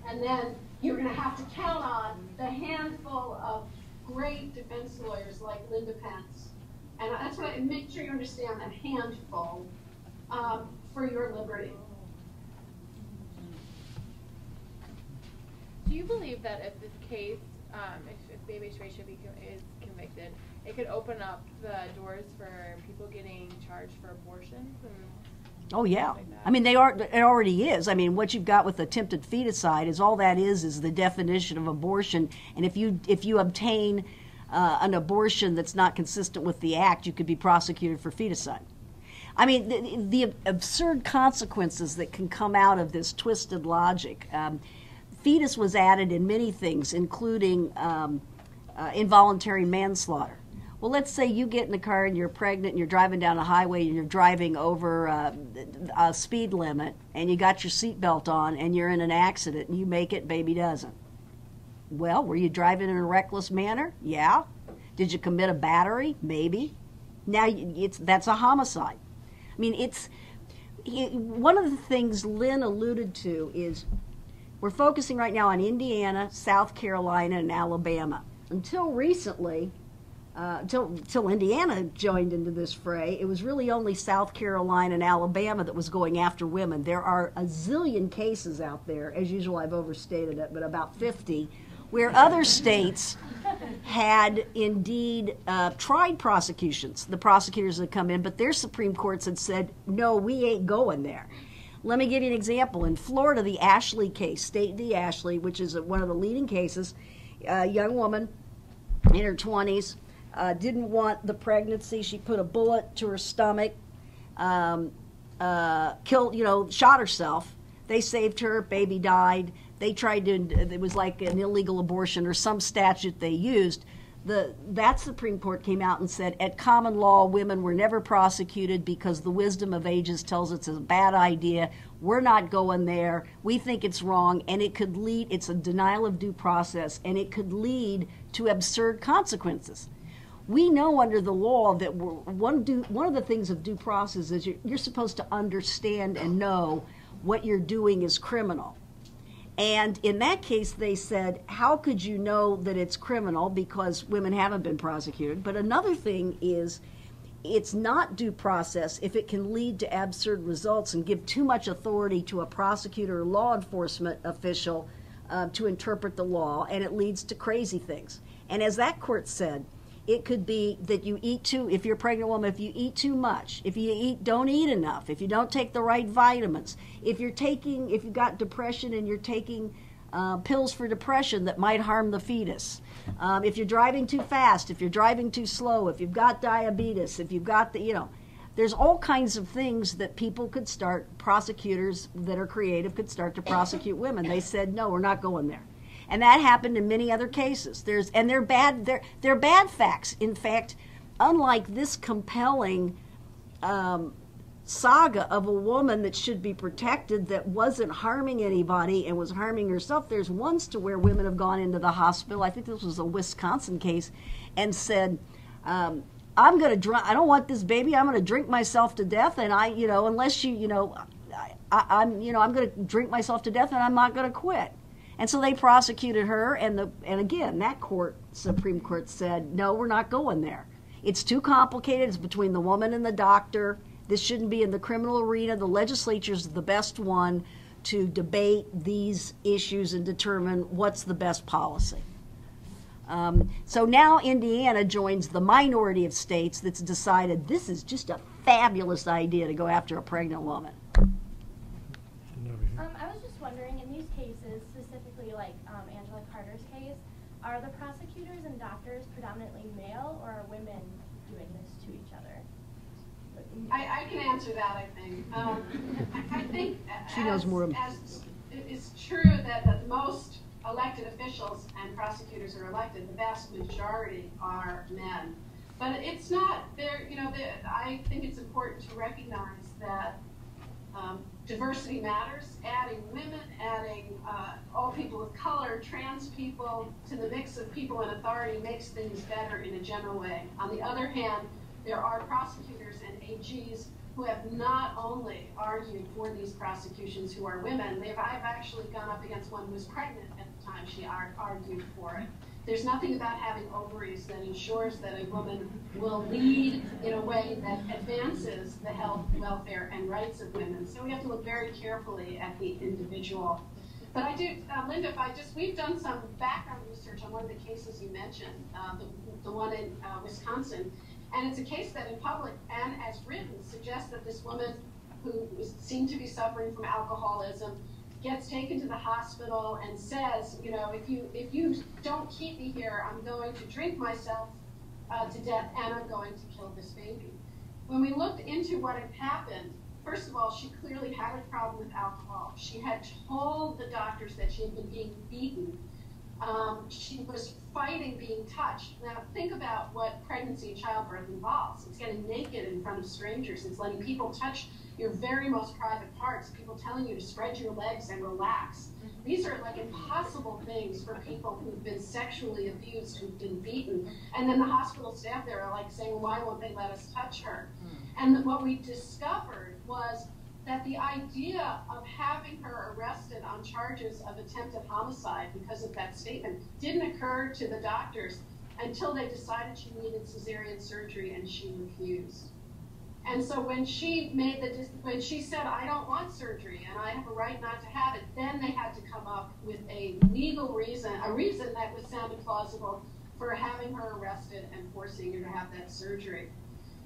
And then you're going to have to count on the handful of great defense lawyers like Linda Pence. And that's what make sure you understand that handful for your liberty. Do you believe that if this case, if Bei Bei Shuai is convicted, it could open up the doors for people getting charged for abortions? Oh yeah, like that? I mean it already is. I mean what you've got with attempted feticide is all that is the definition of abortion. And if you obtain an abortion that's not consistent with the act, you could be prosecuted for feticide. I mean the absurd consequences that can come out of this twisted logic. Fetus was added in many things, including involuntary manslaughter. Well, let's say you get in the car and you're pregnant and you're driving down a highway and you're driving over a speed limit and you got your seatbelt on and you're in an accident and you make it, baby doesn't. Well, were you driving in a reckless manner? Yeah. Did you commit a battery? Maybe. Now that's a homicide. I mean, one of the things Lynn alluded to is we're focusing right now on Indiana, South Carolina, and Alabama. Until recently, until Indiana joined into this fray, it was really only South Carolina and Alabama that was going after women. There are a zillion cases out there, as usual I've overstated it, but about 50, where other states had indeed tried prosecutions. The prosecutors had come in, but their Supreme Courts had said, no, we ain't going there. Let me give you an example. In Florida, the Ashley case, State v. Ashley, which is one of the leading cases, a young woman in her 20s, didn't want the pregnancy. She put a bullet to her stomach, shot herself. They saved her, baby died. They tried to, it was like an illegal abortion or some statute they used. that Supreme Court came out and said, at common law, women were never prosecuted because the wisdom of ages tells it's a bad idea. We're not going there. We think it's wrong, and it could lead, it's a denial of due process, and it could lead to absurd consequences. We know under the law that one of the things of due process is you're supposed to understand and know what you're doing is criminal. And in that case, they said, how could you know that it's criminal because women haven't been prosecuted? But another thing is, it's not due process if it can lead to absurd results and give too much authority to a prosecutor or law enforcement official to interpret the law, and it leads to crazy things. And as that court said, it could be that you eat if you're a pregnant woman, if you eat too much, if you don't eat enough, if you don't take the right vitamins, if you've got depression and you're taking pills for depression that might harm the fetus, if you're driving too fast, if you're driving too slow, if you've got diabetes, if you've got there's all kinds of things that prosecutors that are creative could start to prosecute women. They said, no, we're not going there. And that happened in many other cases. They're bad facts. In fact, unlike this compelling saga of a woman that should be protected that wasn't harming anybody and was harming herself, there's ones to where women have gone into the hospital. I think this was a Wisconsin case, and said, I don't want this baby. I'm going to drink myself to death, and I'm going to drink myself to death, and I'm not going to quit. And so they prosecuted her, and again, that Supreme Court said, no, we're not going there. It's too complicated. It's between the woman and the doctor. This shouldn't be in the criminal arena. The legislature's the best one to debate these issues and determine what's the best policy. So now Indiana joins the minority of states that's decided this is just a fabulous idea to go after a pregnant woman. I was just wondering, in these cases, specifically like Angela Carter's case, are the prosecutors and doctors predominantly male, or are women doing this to each other? I can answer that, I think. I think she knows more. As it's true that most elected officials and prosecutors are elected, the vast majority are men. But it's not there. I think it's important to recognize that diversity matters. Adding women, adding all people of color, trans people to the mix of people in authority makes things better in a general way. On the other hand, there are prosecutors and AGs who have not only argued for these prosecutions who are women. I've actually gone up against one who was pregnant at the time she argued for it. There's nothing about having ovaries that ensures that a woman will lead in a way that advances the health, welfare, and rights of women. So we have to look very carefully at the individual. But I do, Linda, we've done some background research on one of the cases you mentioned, the one in Wisconsin. And it's a case that in public and as written suggests that this woman who seemed to be suffering from alcoholism gets taken to the hospital and says, if you don't keep me here, I'm going to drink myself to death and I'm going to kill this baby. When we looked into what had happened, first of all, she clearly had a problem with alcohol. She had told the doctors that she had been being beaten. She was fighting being touched. Now, think about what pregnancy and childbirth involves. It's getting naked in front of strangers. It's letting people touch your very most private parts, people telling you to spread your legs and relax. These are like impossible things for people who've been sexually abused, who've been beaten. And then the hospital staff there are like saying, why won't they let us touch her? And what we discovered was that the idea of having her arrested on charges of attempted homicide because of that statement didn't occur to the doctors until they decided she needed cesarean surgery, and she refused. And so when she said, I don't want surgery and I have a right not to have it, then they had to come up with a legal reason, a reason that was sounded plausible for having her arrested and forcing her to have that surgery.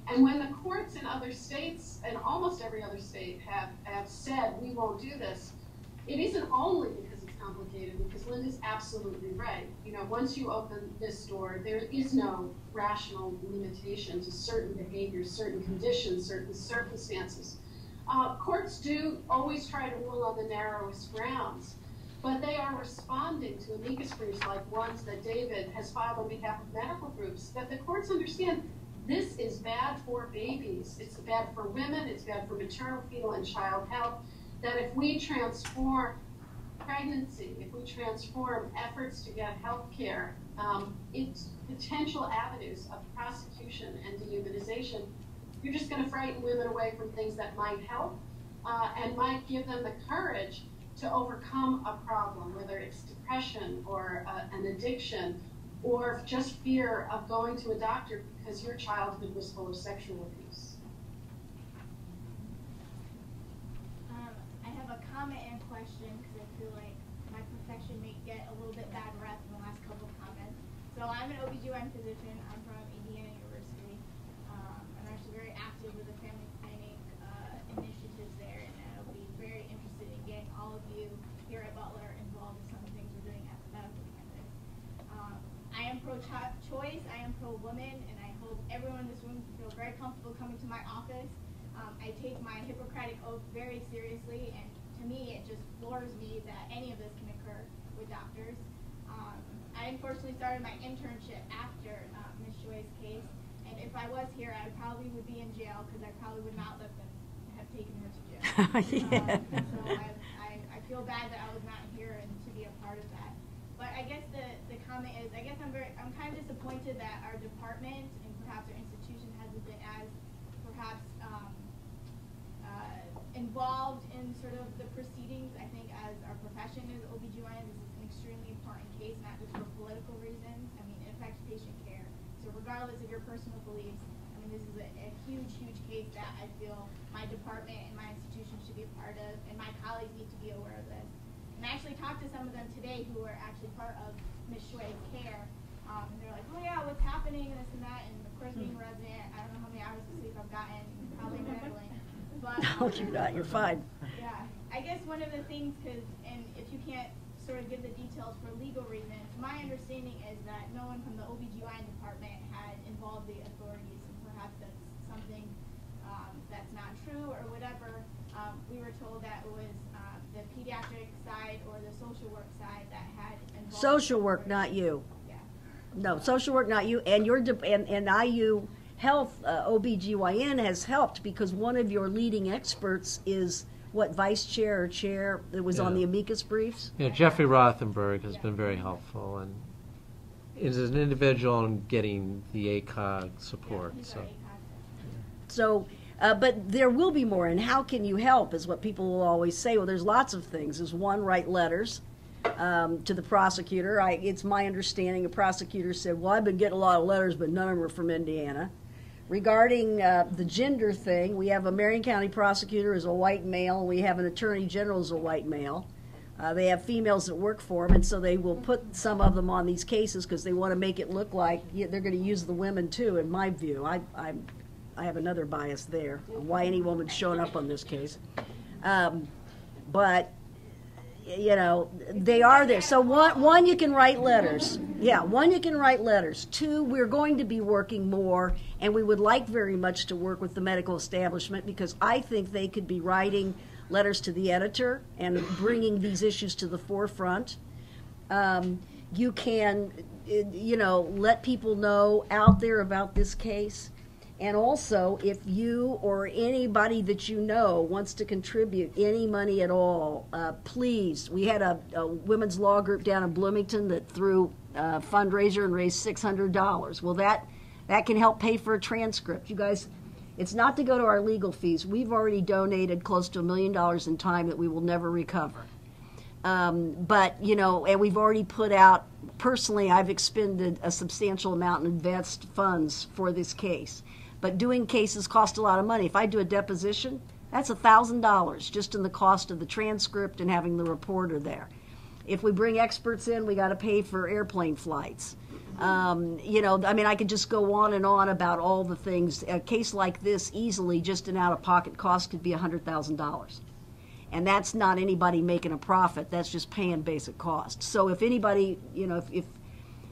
And when the courts in other states, and almost every other state, have said, we won't do this, it isn't only because it's complicated, because Linda's absolutely right. Once you open this door, there is no rational limitation to certain behaviors, certain conditions, certain circumstances. Courts do always try to rule on the narrowest grounds. but they are responding to amicus briefs like ones that David has filed on behalf of medical groups, that the courts understand this is bad for babies, it's bad for women, it's bad for maternal, fetal, and child health, that if we transform pregnancy, if we transform efforts to get health care, it's potential avenues of prosecution and dehumanization, you're just going to frighten women away from things that might help and might give them the courage to overcome a problem, whether it's depression or an addiction or just fear of going to a doctor because your childhood was full of sexual abuse. I have a comment and question because I feel like my profession may get a little bit bad rep in the last couple of comments. So I'm an OBGYN physician. I'm from Indiana University. I'm actually very active with the family planning initiatives there, and I'll be very interested in getting all of you here at Butler involved in some of the things we're doing at the medical campus. I am pro-choice, I am pro-woman, and I hope everyone in this room feels very comfortable coming to my office. I take my Hippocratic oath very seriously, and to me it just floors me that any of this can occur with doctors. I unfortunately started my internship after Ms. Shuai's case, and if I was here, I probably would be in jail because I probably would not let them have taken her to jail. So I feel bad that I was not here and to be a part of that. But I guess the comment is, I guess I'm kind of disappointed that our department and perhaps our institution hasn't been as perhaps involved in sort of the proceedings. I think as our profession is OBGYN, this is an extremely important case, not just for political reasons. I mean, it affects patient care. So regardless of your personal beliefs, I mean, this is a huge, huge case that I feel my department and my institution should be a part of, and my colleagues need to be aware of this. And I actually talked to some of them today who are actually part of Ms. Shuai's care. And they're like, oh yeah, what's happening, and this and that, and of course being a resident, I don't know how many hours of sleep I've gotten, probably meddling. But, No, you're not. You're fine. Yeah, I guess one of the things, and if you can't sort of give the details for legal reasons, my understanding is that no one from the OBGYN department had involved the authorities, and perhaps that's something that's not true or whatever. We were told that it was the pediatric side or the social work side that had involved. Social work, not you. Yeah. No, social work, not you. And your and IU Health OBGYN has helped because one of your leading experts is what, vice chair or chair that was on the amicus briefs? Yeah, Jeffrey Rothenberg has been very helpful and is an individual in getting the ACOG support. So, but there will be more, and how can you help is what people will always say. Well, there's lots of things. There's one, write letters to the prosecutor. It's my understanding a prosecutor said, well, I've been getting a lot of letters, but none of them are from Indiana. Regarding the gender thing, we have a Marion County prosecutor as a white male, and we have an attorney general as a white male. They have females that work for them, and so they will put some of them on these cases because they want to make it look like they're going to use the women too, in my view. I have another bias there, why any woman's showing up on this case. But, you know, they are there. So one, you can write letters. Yeah, one, you can write letters. Two, we're going to be working more, and we would like very much to work with the medical establishment because I think they could be writing letters to the editor and bringing these issues to the forefront. You can, you know, let people know out there about this case. And also, if you or anybody that you know wants to contribute any money at all, please. We had a women's law group down in Bloomington that threw a fundraiser and raised $600. Well, that can help pay for a transcript. You guys, it's not to go to our legal fees. We've already donated close to $1 million in time that we will never recover. But, you know, and we've already put out, personally, I've expended a substantial amount in advanced funds for this case. But doing cases cost a lot of money. If I do a deposition, that's $1,000 just in the cost of the transcript and having the reporter there. If we bring experts in, we got to pay for airplane flights. You know, I mean, I could just go on and on about all the things. A case like this, easily, just an out-of-pocket cost could be $100,000. And that's not anybody making a profit. That's just paying basic costs. So if anybody, you know, if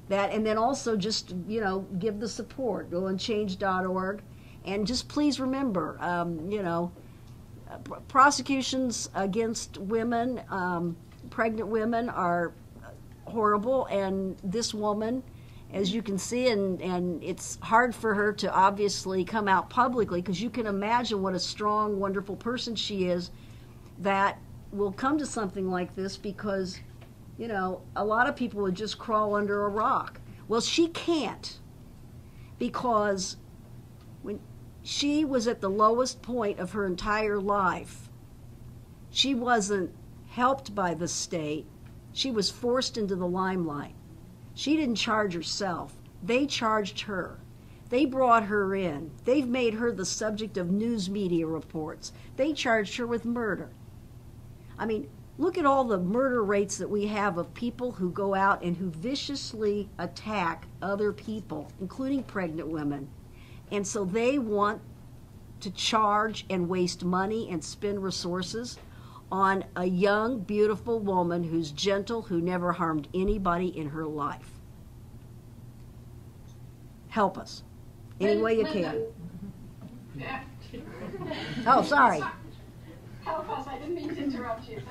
that, and then also just, you know, give the support. Go on change.org. And just please remember, you know, prosecutions against women, pregnant women are horrible, and this woman, as you can see, and it's hard for her to obviously come out publicly, because you can imagine what a strong, wonderful person she is that will come to something like this, because, you know, a lot of people would just crawl under a rock. Well, she can't, because when she was at the lowest point of her entire life, she wasn't helped by the state. She was forced into the limelight. She didn't charge herself. They charged her. They brought her in. They've made her the subject of news media reports. They charged her with murder. I mean, look at all the murder rates that we have of people who go out and who viciously attack other people, including pregnant women. And so they want to charge and waste money and spend resources on a young, beautiful woman who's gentle, who never harmed anybody in her life. Help us any way you can. Yeah. Oh, sorry. Help us. I didn't mean to interrupt you.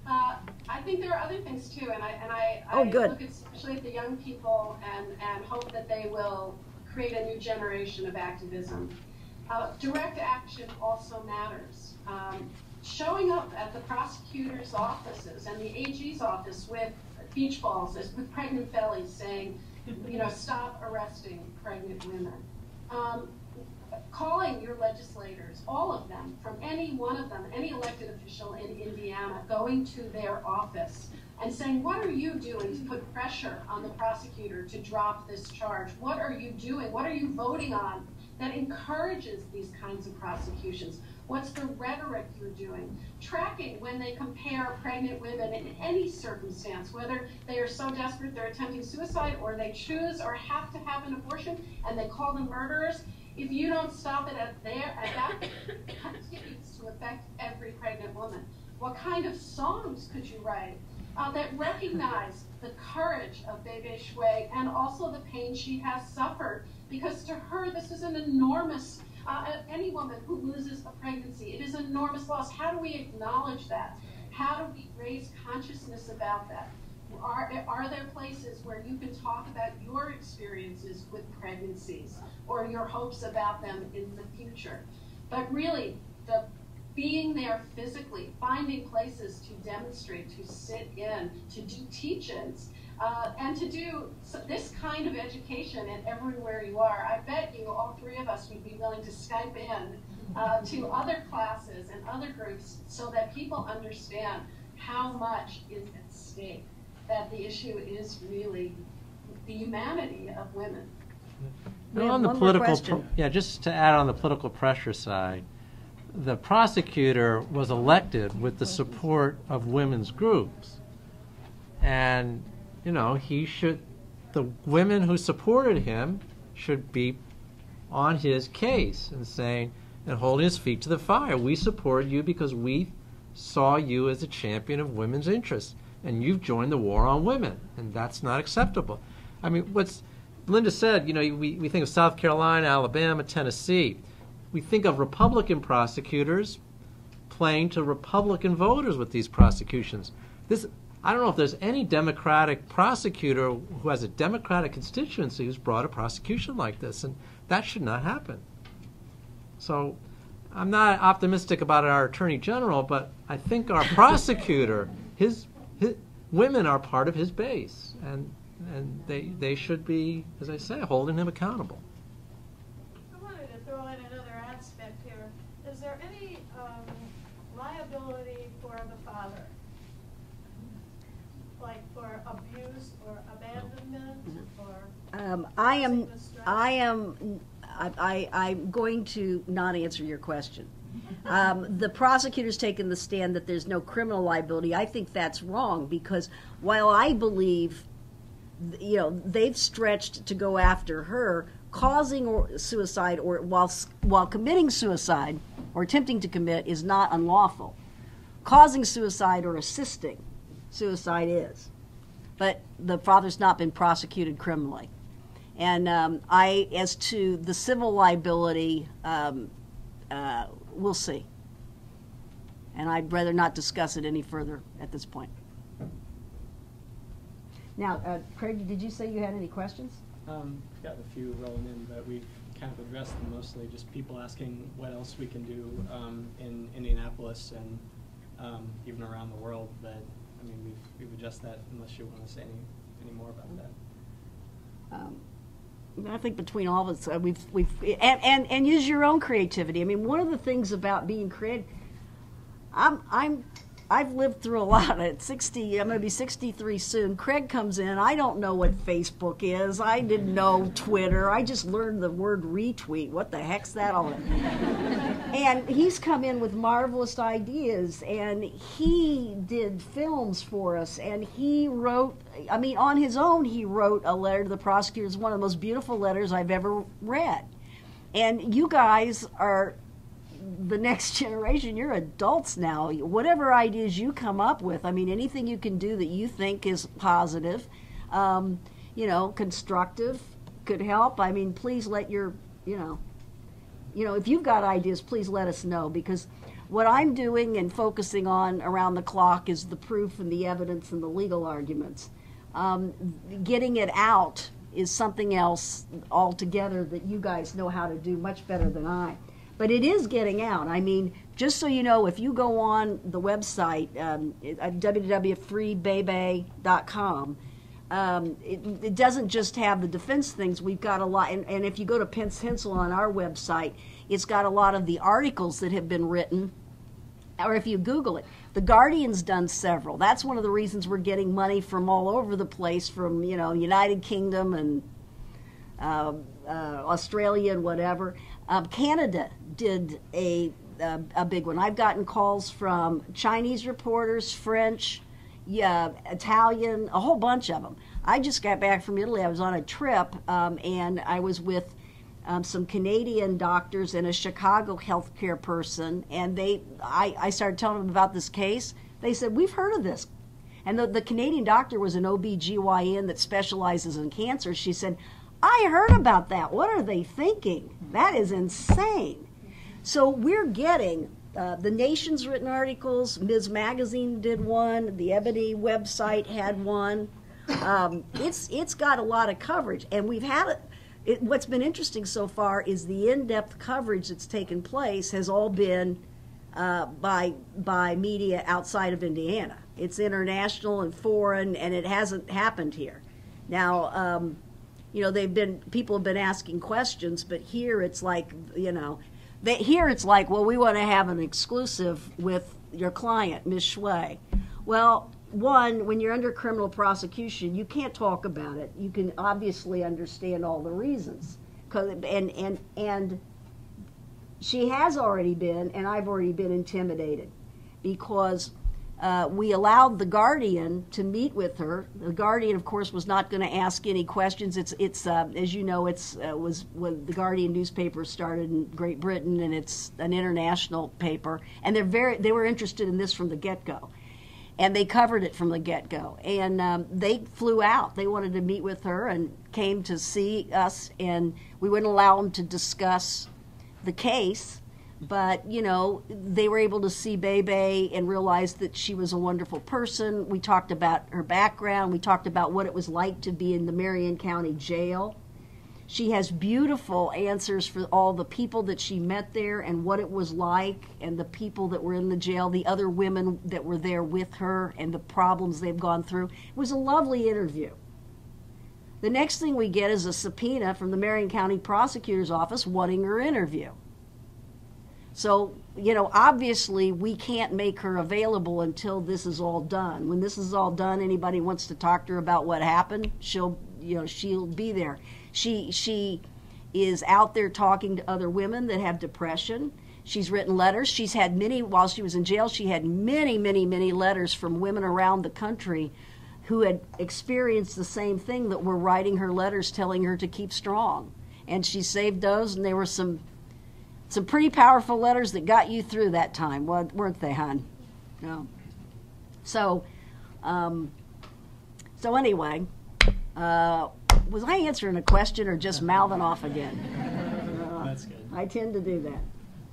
I think there are other things too, and I look especially at the young people and hope that they will create a new generation of activism. Direct action also matters. Showing up at the prosecutor's offices and the AG's office with beach balls, with pregnant bellies, saying, you know, stop arresting pregnant women. Calling your legislators, all of them, from any one of them, any elected official in Indiana, going to their office and saying, what are you doing to put pressure on the prosecutor to drop this charge? What are you doing? What are you voting on that encourages these kinds of prosecutions? What's the rhetoric you're doing? Tracking when they compare pregnant women in any circumstance, whether they are so desperate they're attempting suicide, or they choose or have to have an abortion and they call them murderers. If you don't stop it at that, it continues to affect every pregnant woman. What kind of songs could you write that recognize the courage of Bei Bei Shuai and also the pain she has suffered? Because to her, this is an enormous, any woman who loses a pregnancy, it is an enormous loss. How do we acknowledge that? How do we raise consciousness about that? Are there places where you can talk about your experiences with pregnancies or your hopes about them in the future? But really, the being there physically, finding places to demonstrate, to sit in, to do teach-ins, and to do this kind of education and everywhere you are. I bet you, all three of us, would be willing to Skype in to other classes and other groups so that people understand how much is at stake, that the issue is really the humanity of women. On the political, just to add on the political pressure side, the prosecutor was elected with the support of women's groups, and you know, the women who supported him should be on his case and saying, and holding his feet to the fire. We support you because we saw you as a champion of women's interests, and you've joined the war on women, and that's not acceptable. I mean, what's Linda said, you know, we think of South Carolina, Alabama, Tennessee. We think of Republican prosecutors playing to Republican voters with these prosecutions. I don't know if there's any Democratic prosecutor who has a Democratic constituency who's brought a prosecution like this, and that should not happen. So I'm not optimistic about our Attorney General, but I think our prosecutor, his women are part of his base, and they should be, as I say, holding him accountable. I wanted to throw in another aspect here. Is there any liability for the father? Like for abuse or abandonment, or I'm going to not answer your question. The prosecutor's taken the stand that there's no criminal liability. I think that's wrong, because while I believe, you know, they've stretched to go after her, causing suicide or while committing suicide or attempting to commit is not unlawful. Causing suicide or assisting suicide is. But the father's not been prosecuted criminally. And as to the civil liability, we'll see. And I'd rather not discuss it any further at this point. Now, Craig, did you say you had any questions? Got a few rolling in, but we've kind of addressed them mostly. Just people asking what else we can do in Indianapolis and even around the world. But I mean, we've addressed that. Unless you want to say any more about that. I think between all of us, and use your own creativity. I mean, one of the things about being creative, I've lived through a lot. At 60, I'm going to be 63 soon. Craig comes in. I don't know what Facebook is. I didn't know Twitter. I just learned the word retweet. What the heck's that all? And he's come in with marvelous ideas, and he did films for us, and he wrote, I mean, on his own, he wrote a letter to the prosecutors, one of the most beautiful letters I've ever read. And you guys are the next generation. You're adults now. Whatever ideas you come up with, I mean, anything you can do that you think is positive, constructive, could help. I mean, please let your, if you've got ideas, please let us know, because what I'm doing and focusing on around the clock is the proof and the evidence and the legal arguments. Getting it out is something else altogether that you guys know how to do much better than I. But it is getting out. I mean, just so you know, if you go on the website, www.freebeibei.com, it doesn't just have the defense things. We've got a lot, and if you go to Pencil on our website, it's got a lot of the articles that have been written, or if you Google it. The Guardian's done several. That's one of the reasons we're getting money from all over the place, from, United Kingdom and Australia and whatever. Canada did a big one. I've gotten calls from Chinese reporters, French, Italian, a whole bunch of them. I just got back from Italy. I was on a trip, and I was with some Canadian doctors and a Chicago healthcare person, and I started telling them about this case. They said, we've heard of this. And the Canadian doctor was an OB-GYN that specializes in cancer. She said, I heard about that. What are they thinking? That is insane. So we're getting, the Nation's written articles, Ms. Magazine did one, the Ebony website had one. It's got a lot of coverage, and we've had what's been interesting so far is the in-depth coverage that's taken place has all been by media outside of Indiana. It's international and foreign, and it hasn't happened here. Now, people have been asking questions, but here it's like, well, we want to have an exclusive with your client, Ms. Shuai. Well, one, when you're under criminal prosecution, you can't talk about it. You can obviously understand all the reasons, and she has already been, and I've already been intimidated, because we allowed the Guardian to meet with her. The Guardian, of course, was not going to ask any questions. It's as you know, was when the Guardian newspaper started in Great Britain, and it's an international paper, and they were interested in this from the get-go, and they covered it from the get-go. And they flew out. They wanted to meet with her and came to see us, and we wouldn't allow them to discuss the case. But, they were able to see Bei Bei and realize that she was a wonderful person. We talked about her background. We talked about what it was like to be in the Marion County Jail. She has beautiful answers for all the people that she met there and what it was like, and the people that were in the jail, the other women that were there with her, and the problems they've gone through. It was a lovely interview. The next thing we get is a subpoena from the Marion County Prosecutor's Office wanting her interview. So, obviously we can't make her available until this is all done. When this is all done, anybody wants to talk to her about what happened, she'll be there. She is out there talking to other women that have depression. She's written letters. She's had many, while she was in jail, she had many, many, many letters from women around the country who had experienced the same thing, that were writing her letters telling her to keep strong. And she saved those, and there were some pretty powerful letters that got you through that time, weren't they, hon? No. So anyway, was I answering a question or just mouthing off again? That's good. I tend to do that.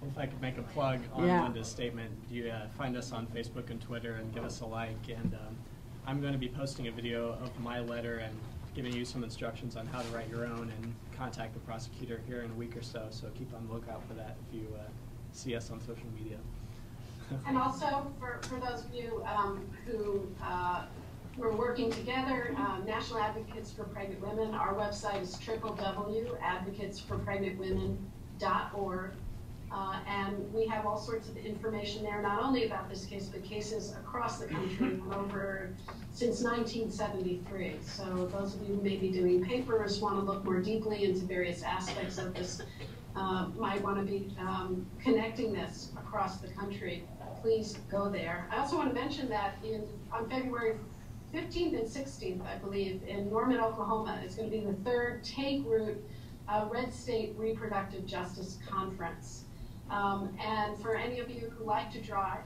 If I could make a plug on Yeah. Linda's statement, you find us on Facebook and Twitter and give us a like. And I'm going to be posting a video of my letter and giving you some instructions on how to write your own and contact the prosecutor here in a week or so. So keep on the lookout for that if you see us on social media. And also, for those of you who we're working together, National Advocates for Pregnant Women, our website is www.advocatesforpregnantwomen.org. And we have all sorts of information there, not only about this case, but cases across the country since 1973. So those of you who may be doing papers, want to look more deeply into various aspects of this, might want to be connecting this across the country, please go there. I also want to mention that on February 15th and 16th, I believe, in Norman, Oklahoma, is going to be the third Take Root Red State Reproductive Justice Conference. And for any of you who like to drive,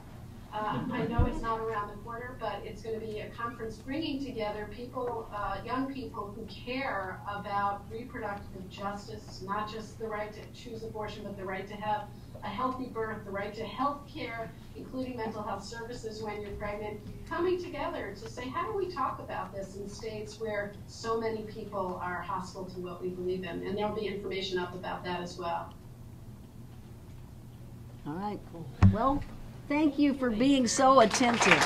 I know it's not around the corner, but it's going to be a conference bringing together people, young people who care about reproductive justice, not just the right to choose abortion, but the right to have a healthy birth, the right to health care, including mental health services when you're pregnant, coming together to say, how do we talk about this in states where so many people are hostile to what we believe in? And there'll be information up about that as well. All right. Well, thank you for being so attentive.